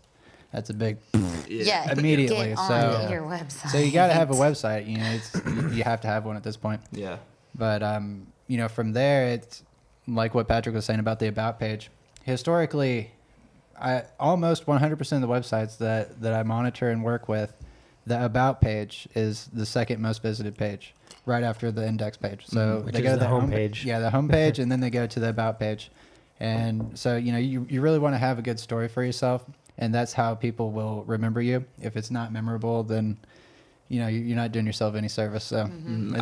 a big Yeah, immediately. Get So on your website. So you got to have a website. You have to have one at this point. Yeah. But from there, it's like what Patrick was saying about the about page. Historically, almost 100% of the websites that I monitor and work with, the about page is the second most visited page, right after the index page. So Which they is go to the the homepage. Yeah, the homepage, and then they go to the about page. And so you really want to have a good story for yourself, and that's how people will remember you. If it's not memorable, then you're not doing yourself any service. So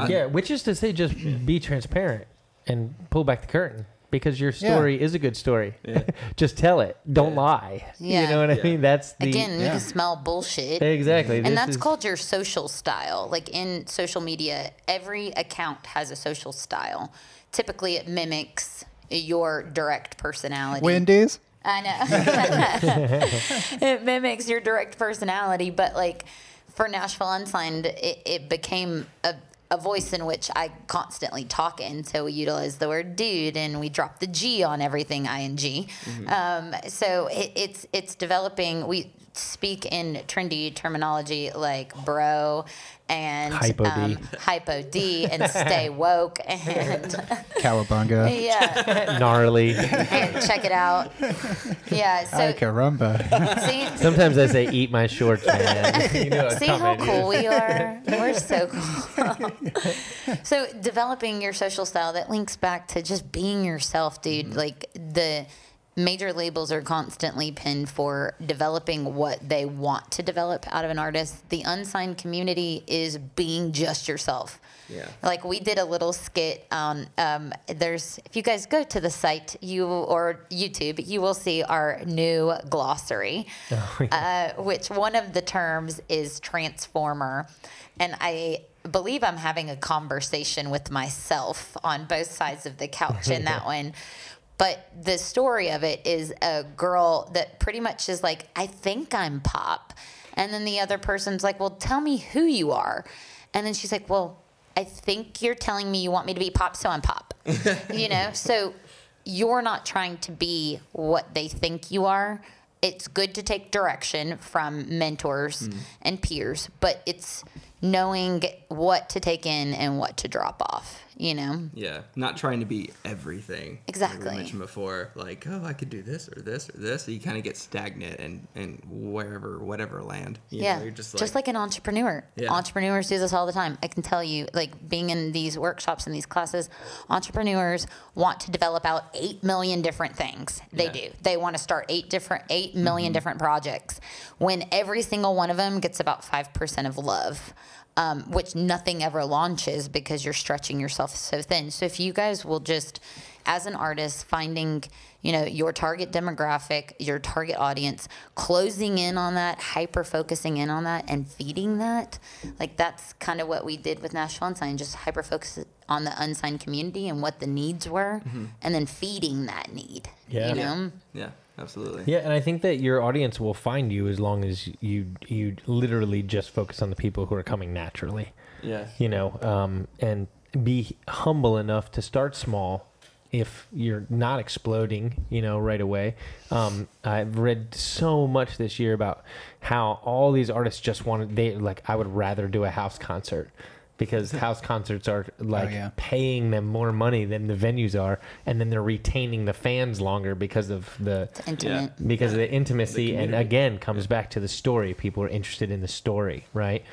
Yeah, which is to say, just be transparent and pull back the curtain, because your story is a good story. Yeah. Just tell it. Don't lie. Yeah. You know what I mean? That's the Again, you can smell bullshit. exactly. And This that's is- called your social style. Like in social media, every account has a social style. Typically, it mimics your direct personality. Wendy's. I know. It mimics your direct personality, but like for Nashville Unsigned, it became a voice in which I constantly talk in. So we utilize the word dude, and we drop the G on everything ing. So it's developing. We speak in trendy terminology like bro and hypo D and stay woke and Cowabunga. yeah, gnarly. and check it out. Yeah, Ay, so caramba. see. Sometimes I say, "Eat my shorts, man." You know, See how cool we are? We're so cool. So developing your social style, that links back to just being yourself, dude. Like the major labels are constantly pinned for developing what they want to develop out of an artist. The unsigned community is being just yourself. Yeah. Like we did a little skit on if you guys go to the site or YouTube, you will see our new glossary, which one of the terms is transformer. And I believe I'm having a conversation with myself on both sides of the couch in that one. But the story of it is a girl that pretty much is like, I think I'm pop. And then the other person's like, well, tell me who you are. And then she's like, well, I think you're telling me you want me to be pop, so I'm pop. So you're not trying to be what they think you are. It's good to take direction from mentors and peers, but it's knowing what to take in and what to drop off, Yeah, not trying to be everything. Exactly. Like we mentioned before, like, oh, I could do this or this or this. So you kind of get stagnant and whatever land. You know, you're just like an entrepreneur. Yeah. Entrepreneurs do this all the time. I can tell you, like being in these workshops and these classes, entrepreneurs want to develop out 8 million different things. They do. They want to start 8 million different projects, when every single one of them gets about 5% of love. Which nothing ever launches because you're stretching yourself so thin. So if you guys will just, as an artist, finding, your target demographic, your target audience, closing in on that, hyper-focusing in on that, and feeding that, like that's kind of what we did with Nashville Unsigned, just hyper-focus on the unsigned community and what the needs were, and then feeding that need, Yeah, absolutely. Yeah, and I think that your audience will find you as long as you literally just focus on the people who are coming naturally. Yeah. And be humble enough to start small if you're not exploding, right away. I've read so much this year about how all these artists just I would rather do a house concert. Because house concerts are paying them more money than the venues are, and then they're retaining the fans longer because of the intimacy, and again comes back to the story. People are interested in the story, right?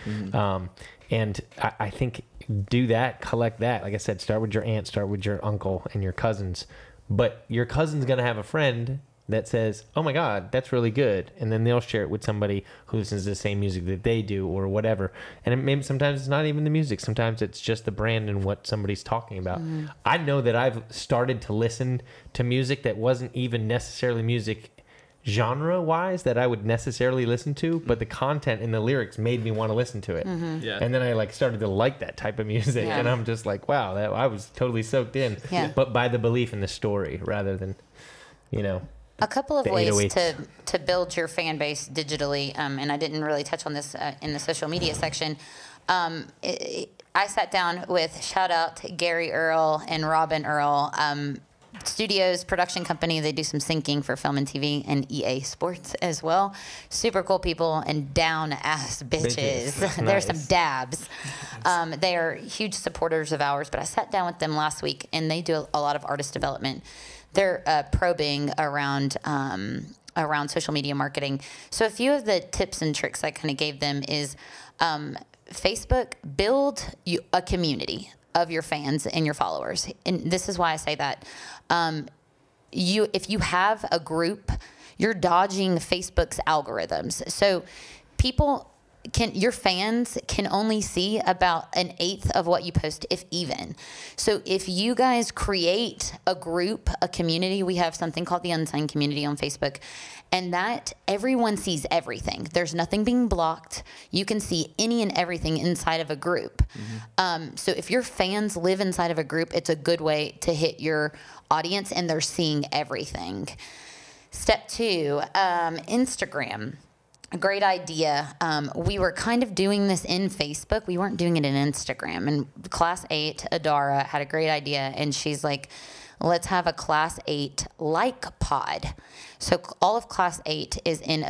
And I think do that, collect that. Like I said, start with your aunt, start with your uncle and your cousins, but your cousin's gonna have a friend that says, oh my God, that's really good. And then they'll share it with somebody who listens to the same music that they do or whatever. And maybe sometimes it's not even the music. Sometimes it's just the brand and what somebody's talking about. I know that I've started to listen to music that wasn't even necessarily music genre-wise that I would necessarily listen to, but the content and the lyrics made me want to listen to it. Yeah. And then I started to like that type of music. Yeah. And I'm just like, wow, I was totally soaked in. Yeah. But by the belief in the story rather than, A couple of The ways 808s. to build your fan base digitally, and I didn't really touch on this in the social media section. I sat down with, shout out Gary Earl and Robin Earl, Studios production company. They do some syncing for film and TV and EA Sports as well. Super cool people and down ass bitches. Bitches. There's Nice. some dabs. They are huge supporters of ours. But I sat down with them last week, and they do a lot of artist development. They're probing around social media marketing. So a few of the tips and tricks I kind of gave them is Facebook, build a community of your fans and your followers. And this is why I say that. If you have a group, you're dodging Facebook's algorithms. So your fans can only see about 1/8 of what you post, if even. So if you guys create a group, a community, we have something called the Unsigned community on Facebook, and that everyone sees everything. There's nothing being blocked. You can see any and everything inside of a group. So if your fans live inside of a group, it's a good way to hit your audience, and they're seeing everything. Step 2, Instagram. A great idea. We were kind of doing this in Facebook. We weren't doing it in Instagram. And Class 8, Adara, had a great idea. And she's like, let's have a Class 8 like pod. So all of Class 8 is in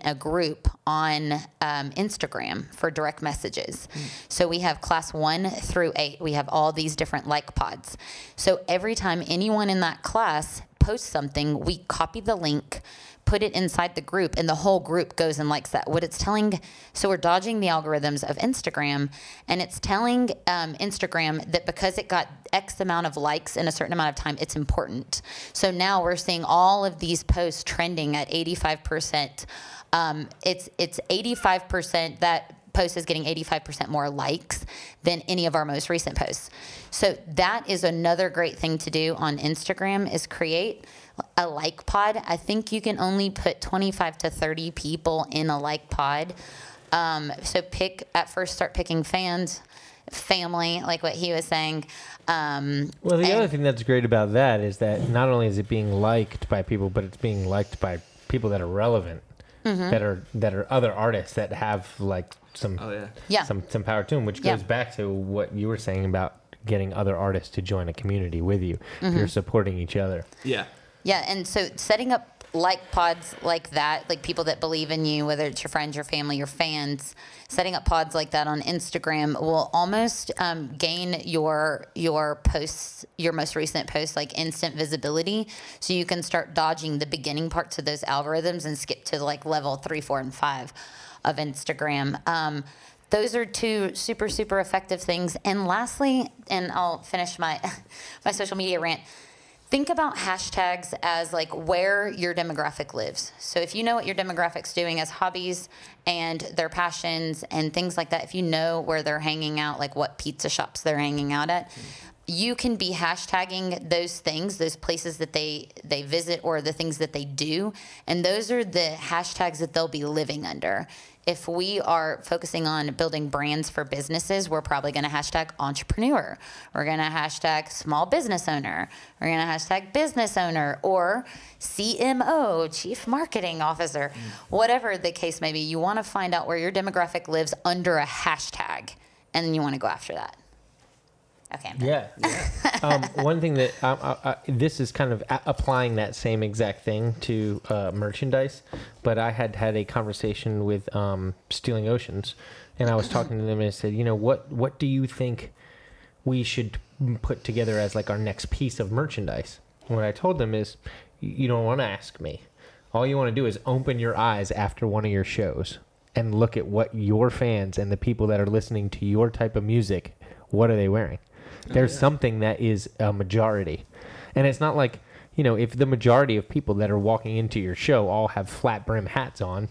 a group on Instagram for direct messages. So we have Class 1 through 8. We have all these different like pods. So every time anyone in that class posts something, we copy the link, put it inside the group, and the whole group goes and likes that. What it's telling, so we're dodging the algorithms of Instagram, and it's telling Instagram that because it got X amount of likes in a certain amount of time, it's important. So now we're seeing all of these posts trending at 85%. It's 85%, that post is getting 85% more likes than any of our most recent posts. So that is another great thing to do on Instagram, is create a like pod. I think you can only put 25 to 30 people in a like pod. So start picking fans, family, like what he was saying. Well, the other thing that's great about that is that not only is it being liked by people, but it's being liked by people that are relevant, that are other artists that have like some power to them, which goes back to what you were saying about getting other artists to join a community with you. If you're supporting each other. Yeah, and so setting up like pods like that, like people that believe in you, whether it's your friends, your family, your fans, setting up pods like that on Instagram will almost gain your posts, your most recent posts, like instant visibility. So you can start dodging the beginning parts of those algorithms and skip to like level 3, 4, and 5 of Instagram. Those are 2 super, super effective things. And lastly, and I'll finish my social media rant, think about hashtags as like where your demographic lives. So if you know what your demographic's doing as hobbies and their passions and things like that, if you know where they're hanging out, like what pizza shops they're hanging out at, you can be hashtagging those things, those places that they visit or the things that they do. And those are the hashtags that they'll be living under. If we are focusing on building brands for businesses, we're probably going to hashtag entrepreneur. We're going to hashtag small business owner. We're going to hashtag business owner or CMO, chief marketing officer. Whatever the case may be, you want to find out where your demographic lives under a hashtag, and then you want to go after that. Okay. I'm done. One thing that this is kind of applying that same exact thing to merchandise, but I had a conversation with Stealing Oceans, and I was talking to them and I said, what do you think we should put together as like our next piece of merchandise? And what I told them is, you don't want to ask me. All you want to do is open your eyes after one of your shows and look at what your fans and the people that are listening to your type of music, what are they wearing? There's something that is a majority. And it's not like, if the majority of people that are walking into your show all have flat brim hats on,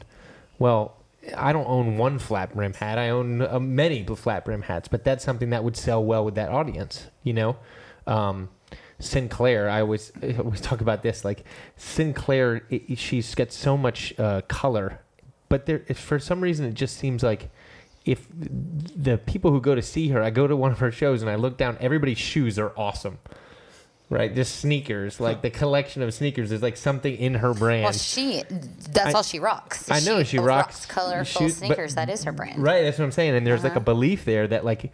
well, I don't own one flat brim hat. I own many flat brim hats, but that's something that would sell well with that audience, Sinclair, I always talk about this, like Sinclair, she's got so much color, but for some reason it just seems like if the people who go to see her, I go to one of her shows and I look down, everybody's shoes are awesome. right? Just sneakers, like the collection of sneakers. There's like something in her brand. Well, that's all she rocks. I know she rocks colorful sneakers. That is her brand. Right, that's what I'm saying. And there's like a belief there that like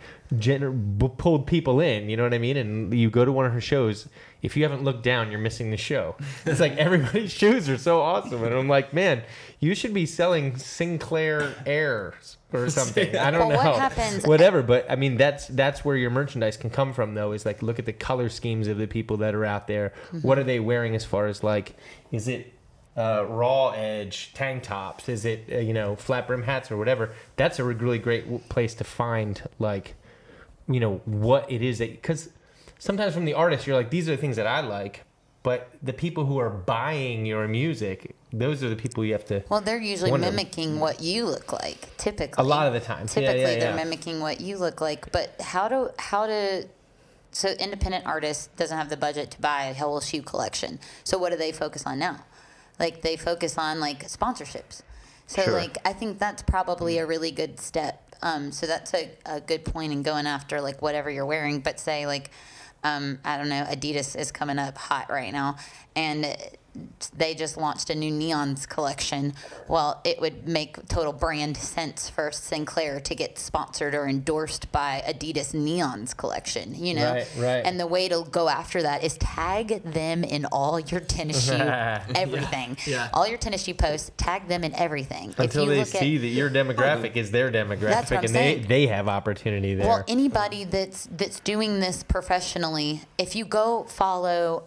pulled people in, you know what I mean? And you go to one of her shows, if you haven't looked down, you're missing the show. It's like everybody's shoes are so awesome. And I'm like, man, you should be selling Sinclair Airs or something. I don't know. What happens? Whatever. But I mean, that's where your merchandise can come from, though, is like look at the color schemes of the people that are out there. Mm-hmm. What are they wearing as far as like, is it raw edge tank tops? Is it, flat brim hats or whatever? That's a really great place to find like, what it is that, because sometimes from the artist, you're like, these are the things that I like. But the people who are buying your music, those are the people you have to. Well, they're usually mimicking what you look like, typically. A lot of the time. Typically, they're mimicking what you look like. But so independent artists doesn't have the budget to buy a whole shoe collection. So what do they focus on now? Like, they focus on, like, sponsorships. So, Sure. like, I think that's probably a really good step. So that's a good point in going after, like, whatever you're wearing. But say, like, I don't know, Adidas is coming up hot right now, and they just launched a new Neons collection. Well, it would make total brand sense for Sinclair to get sponsored or endorsed by Adidas Neons collection, Right. And the way to go after that is tag them in all your tennis shoe, everything. Yeah. All your tennis shoe posts, tag them in everything. Until they see that your demographic is their demographic, and they have opportunity there. Well, anybody that's doing this professionally, if you go follow,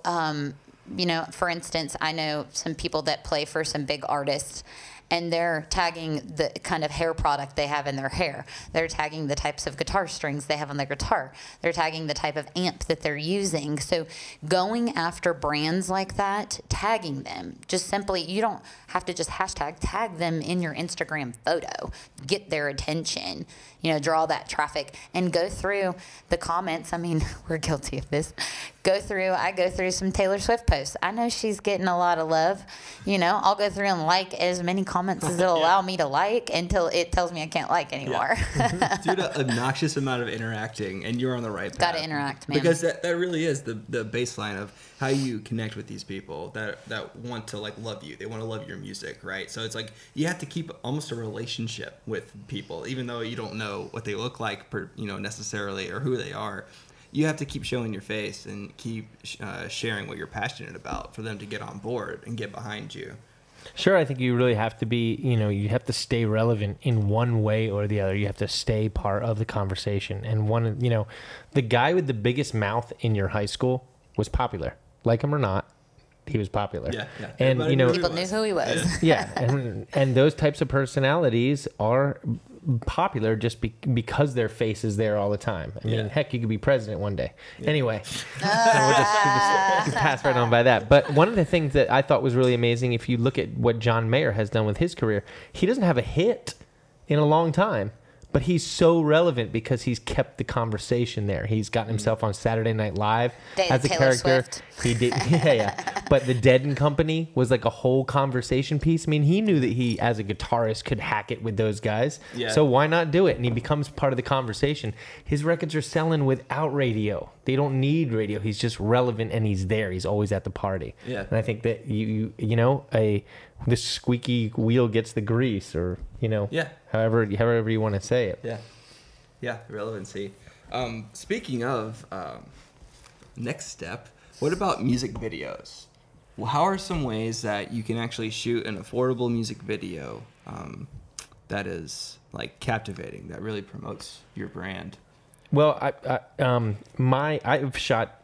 for instance, I know some people that play for some big artists, and they're tagging the kind of hair product they have in their hair. They're tagging the types of guitar strings they have on their guitar. They're tagging the type of amp that they're using. So going after brands like that, tagging them, just simply, you don't have to just hashtag, tag them in your Instagram photo, get their attention, draw that traffic, and go through the comments. I mean, we're guilty of this. I go through some Taylor Swift posts. I know she's getting a lot of love. I'll go through and like as many comments as it'll allow me to like until it tells me I can't like anymore. Yeah. Dude, an obnoxious amount of interacting, and you're on the right path. Got to interact, man. Because that really is the baseline of how you connect with these people that want to like love you. They want to love your music, right? So it's like you have to keep almost a relationship with people, even though you don't know what they look like, necessarily, or who they are. You have to keep showing your face and keep sharing what you're passionate about for them to get on board and get behind you. Sure, I think you really have to be, you have to stay relevant in one way or the other. You have to stay part of the conversation. And the guy with the biggest mouth in your high school was popular. Like him or not, he was popular. Yeah. And people knew who he was. Yeah, and those types of personalities are popular just because their face is there all the time. I mean, heck, you could be president one day. Yeah. Anyway, we'll just pass right on by that. But one of the things that I thought was really amazing, if you look at what John Mayer has done with his career, he doesn't have a hit in a long time. But he's so relevant because he's kept the conversation there. He's gotten himself on Saturday Night Live as a Taylor character. Swift. He did, yeah. But the Dead and Company was like a whole conversation piece. I mean, he knew that he, as a guitarist, could hack it with those guys. Yeah. So why not do it? And he becomes part of the conversation. His records are selling without radio. They don't need radio. He's just relevant, and he's there. He's always at the party. Yeah. And I think that the squeaky wheel gets the grease, or however you want to say it. Yeah, relevancy. Speaking of next step, what about music videos? Well, how are some ways that you can actually shoot an affordable music video that is like captivating, that really promotes your brand? Well, I've shot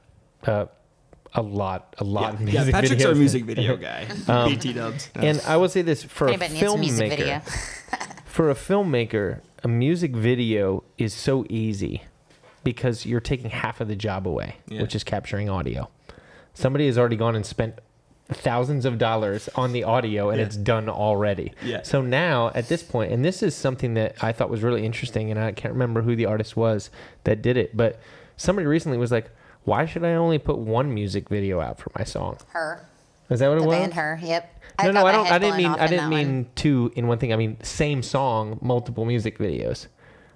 a lot of music Patrick's videos. Our music video guy. BT dubs. No. And I will say this, for a music video. filmmaker, a music video is so easy because you're taking half of the job away, which is capturing audio. Somebody has already gone and spent thousands of dollars on the audio, and it's done already. Yeah. So now, at this point, and this is something that I thought was really interesting, and I can't remember who the artist was that did it, but somebody recently was like, why should I only put one music video out for my song? Her. Is that what it was? The band Her. Yep. No, I didn't mean two in one thing. I mean, same song, multiple music videos.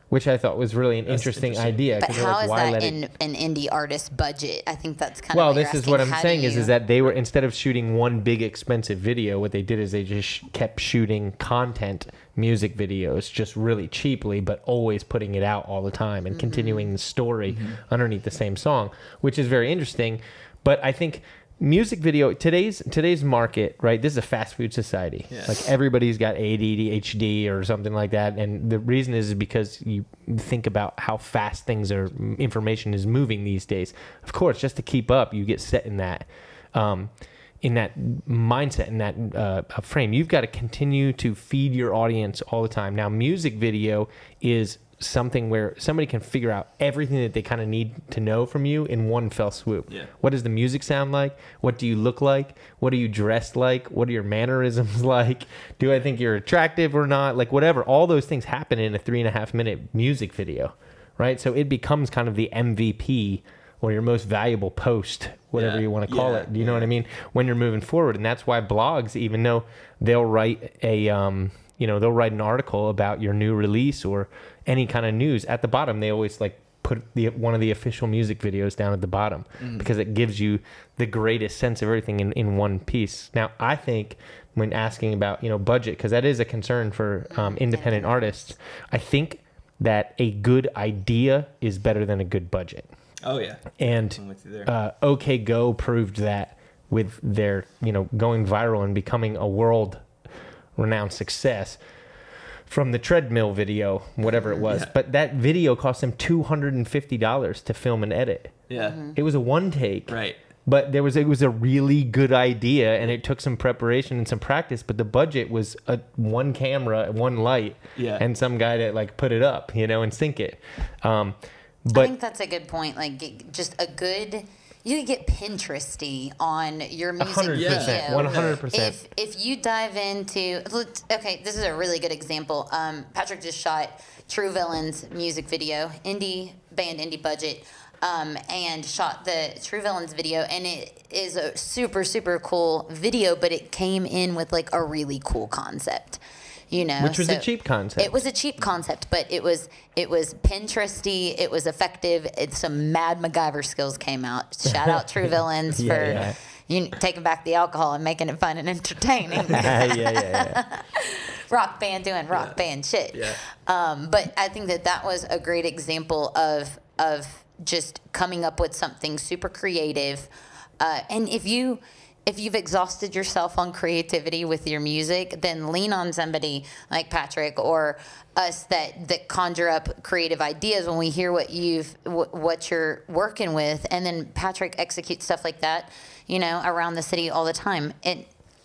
which I thought was really an interesting idea. But how like, is why that let in an indie artist budget? I think that's kind well, of this is what I'm saying is that they were, instead of shooting one big expensive video, what they did is they just kept shooting content, music videos, just really cheaply, but always putting it out all the time and continuing the story underneath the same song, which is very interesting. But I think music video, today's market, right? This is a fast food society. Yeah. Like everybody's got ADHD or something like that, and the reason is because you think about how fast information is moving these days. Of course, just to keep up, you get set in that mindset, in that frame. You've got to continue to feed your audience all the time. Now, music video is something where somebody can figure out everything that they kind of need to know from you in one fell swoop. Yeah. What does the music sound like? What do you look like? What are you dressed like? What are your mannerisms like? Do I think you're attractive or not? Like whatever. All those things happen in a 3.5 minute music video, right? So it becomes kind of the MVP or your most valuable post, whatever you want to call it. Do you know what I mean? When you're moving forward. And that's why blogs, even though they'll write they'll write an article about your new release or any kind of news, at the bottom they always like put one of the official music videos down at the bottom because it gives you the greatest sense of everything in one piece. Now, I think when asking about budget, because that is a concern for independent artists, I think that a good idea is better than a good budget. Oh yeah, and I'm with you there. OK Go proved that with their going viral and becoming a world renowned success from the treadmill video, whatever it was. But that video cost them $250 to film and edit. Yeah. It was a one take. Right. But it was a really good idea, and it took some preparation and some practice, but the budget was one camera, one light, and some guy to like put it up, and sync it. But I think that's a good point. Like just a good... You could get Pinteresty on your music 100%, video. 100%. If you dive into... Okay, this is a really good example. Patrick just shot True Villains music video, indie budget, and shot the True Villains video, and it is a super, super cool video, but it came in with like a really cool concept. Which was a cheap concept. It was a cheap concept, but it was Pinteresty. It was effective. Some mad MacGyver skills came out. Shout out True Villains for taking back the alcohol and making it fun and entertaining. Rock band doing rock band shit. Yeah. But I think that was a great example of just coming up with something super creative. And if you've exhausted yourself on creativity with your music, then lean on somebody like Patrick or us that conjure up creative ideas when we hear what you're working with, and then Patrick executes stuff like that, around the city all the time.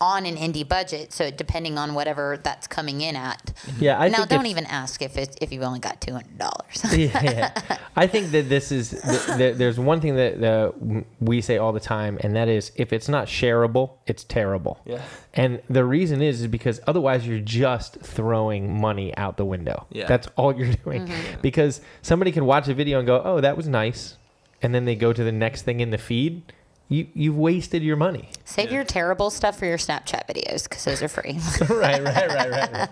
On an indie budget, so depending on whatever that's coming in at. Yeah, now don't even ask if you've only got $200. I think that this is there's one thing that we say all the time, and that is if it's not shareable, it's terrible. Yeah. And the reason is because otherwise you're just throwing money out the window. Yeah. That's all you're doing. Because somebody can watch a video and go, "Oh, that was nice," and then they go to the next thing in the feed. You've wasted your money. Save your terrible stuff for your Snapchat videos because those are free. Right.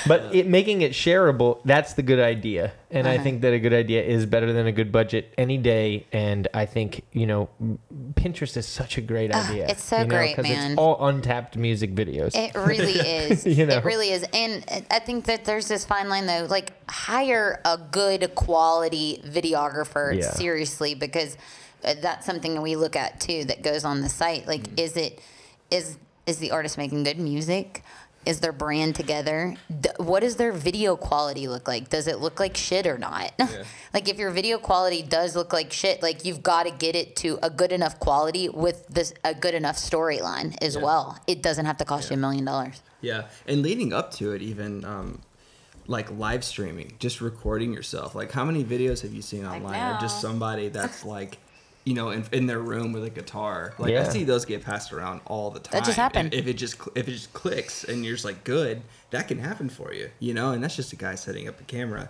But making it shareable, that's the good idea. And I think that a good idea is better than a good budget any day. And I think, Pinterest is such a great idea. It's so great, man. Because it's all untapped music videos. It really is. It really is. And I think that there's this fine line, though. Like, hire a good quality videographer, seriously, because... that's something that we look at too that goes on the site. Like, is the artist making good music? Is their brand together? What does their video quality look like? Does it look like shit or not? Yeah. Like, if your video quality does look like shit, like, you've got to get it to a good enough quality with a good enough storyline as well. It doesn't have to cost you $1 million. Yeah, and leading up to it, even like live streaming, just recording yourself. Like, how many videos have you seen online of just somebody that's like, in their room with a guitar? Like, I see those get passed around all the time. That just happened. If it just clicks and you're just like, good, that can happen for you, and that's just a guy setting up a camera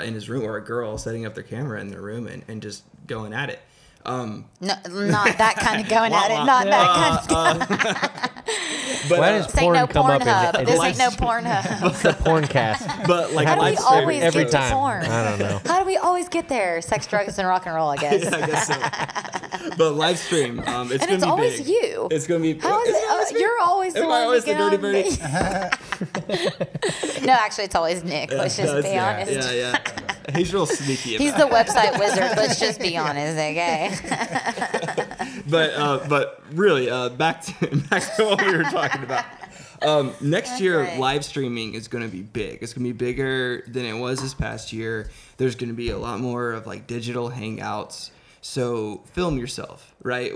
in his room, or a girl setting up their camera in their room and just going at it. No, not that kind of going at it. Not that kind of. But, Why does This ain't porn no come up Pornhub. in This live ain't no stream. Pornhub. It's the porn cast? but like How do we live stream, always every get to time. porn? I don't know. How do we always get there? Sex, drugs, and rock and roll, I guess. yeah, I guess so. But live stream, it's And gonna it's be always big. you. It's gonna be. How is Is it? always me? You're always the Am one I always the to dirty get birdie? on. No, actually, it's always Nick. Let's just be honest. Yeah. He's real sneaky. He's about the website wizard. Let's just be honest, okay? But really, back to what we were talking about. Next year, right. live streaming is going to be big. It's going to be bigger than it was this past year. There's going to be a lot more of like digital hangouts. So film yourself, right?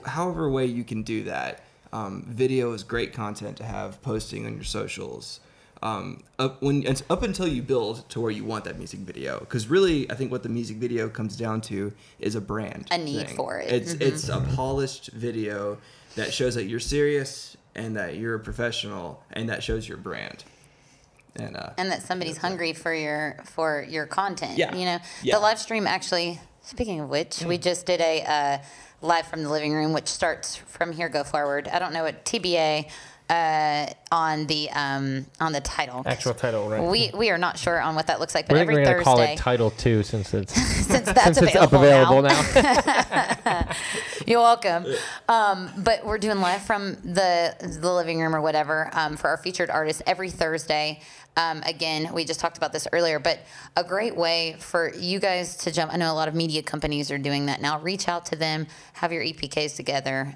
However way you can do that. Video is great content to have posting on your socials. Up until you build to where you want that music video, because really I think what the music video comes down to is a brand, A need thing. for it. It's a polished video that shows that you're serious and that you're a professional, and that shows your brand. And that somebody's hungry for your content. Yeah. You know, Yeah. the live stream actually. Speaking of which, we just did a live from the living room, which starts from here go forward. I don't know what TBA on the title. Actual title, right? We are not sure on what that looks like, but We're every going to Thursday, call it Title 2 since it's since that's since it's up available now. You're welcome. But we're doing live from the living room or whatever for our featured artists every Thursday. Again, we just talked about this earlier, but a great way for you guys to jump. I know a lot of media companies are doing that now. Reach out to them, have your EPKs together,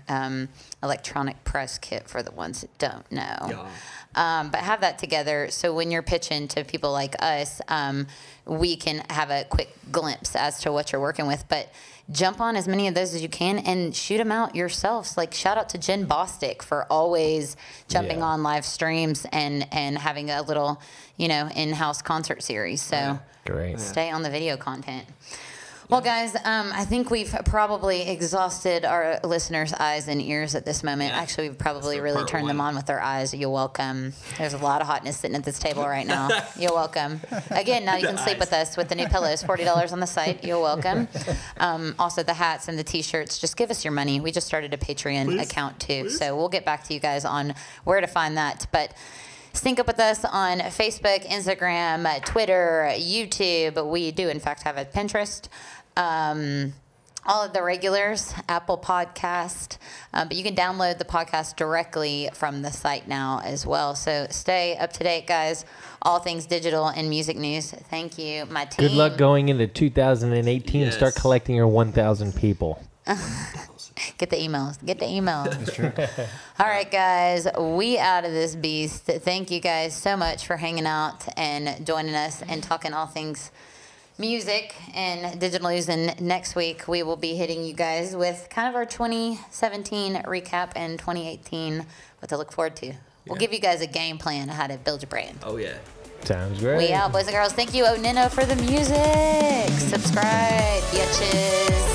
electronic press kit for the ones that don't know. Yeah. But have that together so when you're pitching to people like us, we can have a quick glimpse as to what you're working with. But jump on as many of those as you can and shoot them out yourselves. Like shout out to Jen Bostic for always jumping on live streams and having a little, in-house concert series. So Great. stay on the video content. Well, guys, I think we've probably exhausted our listeners' eyes and ears at this moment. Yeah. Actually, we've probably That's really part turned them one. on with our eyes. You're welcome. There's a lot of hotness sitting at this table right now. You're welcome. Again, now you can sleep with us with the new pillows, $40 on the site. You're welcome. Also, the hats and the T-shirts. Just give us your money. We just started a Patreon account, too. So we'll get back to you guys on where to find that. But sync up with us on Facebook, Instagram, Twitter, YouTube. We do, in fact, have a Pinterest. All of the regulars, Apple Podcast, but you can download the podcast directly from the site now as well. So stay up to date, guys. All things digital and music news. Thank you, my team. Good luck going into 2018 and start Yes. collecting your 1,000 people. Get the emails. Get the emails. That's true. All right, guys. We out of this beast. Thank you guys so much for hanging out and joining us and talking all things music and digital news. And next week we will be hitting you guys with kind of our 2017 recap and 2018, what to look forward to. We'll give you guys a game plan of how to build your brand. Oh yeah. Sounds great. We out, boys and girls. Thank you, Onino, for the music. Subscribe, bitches.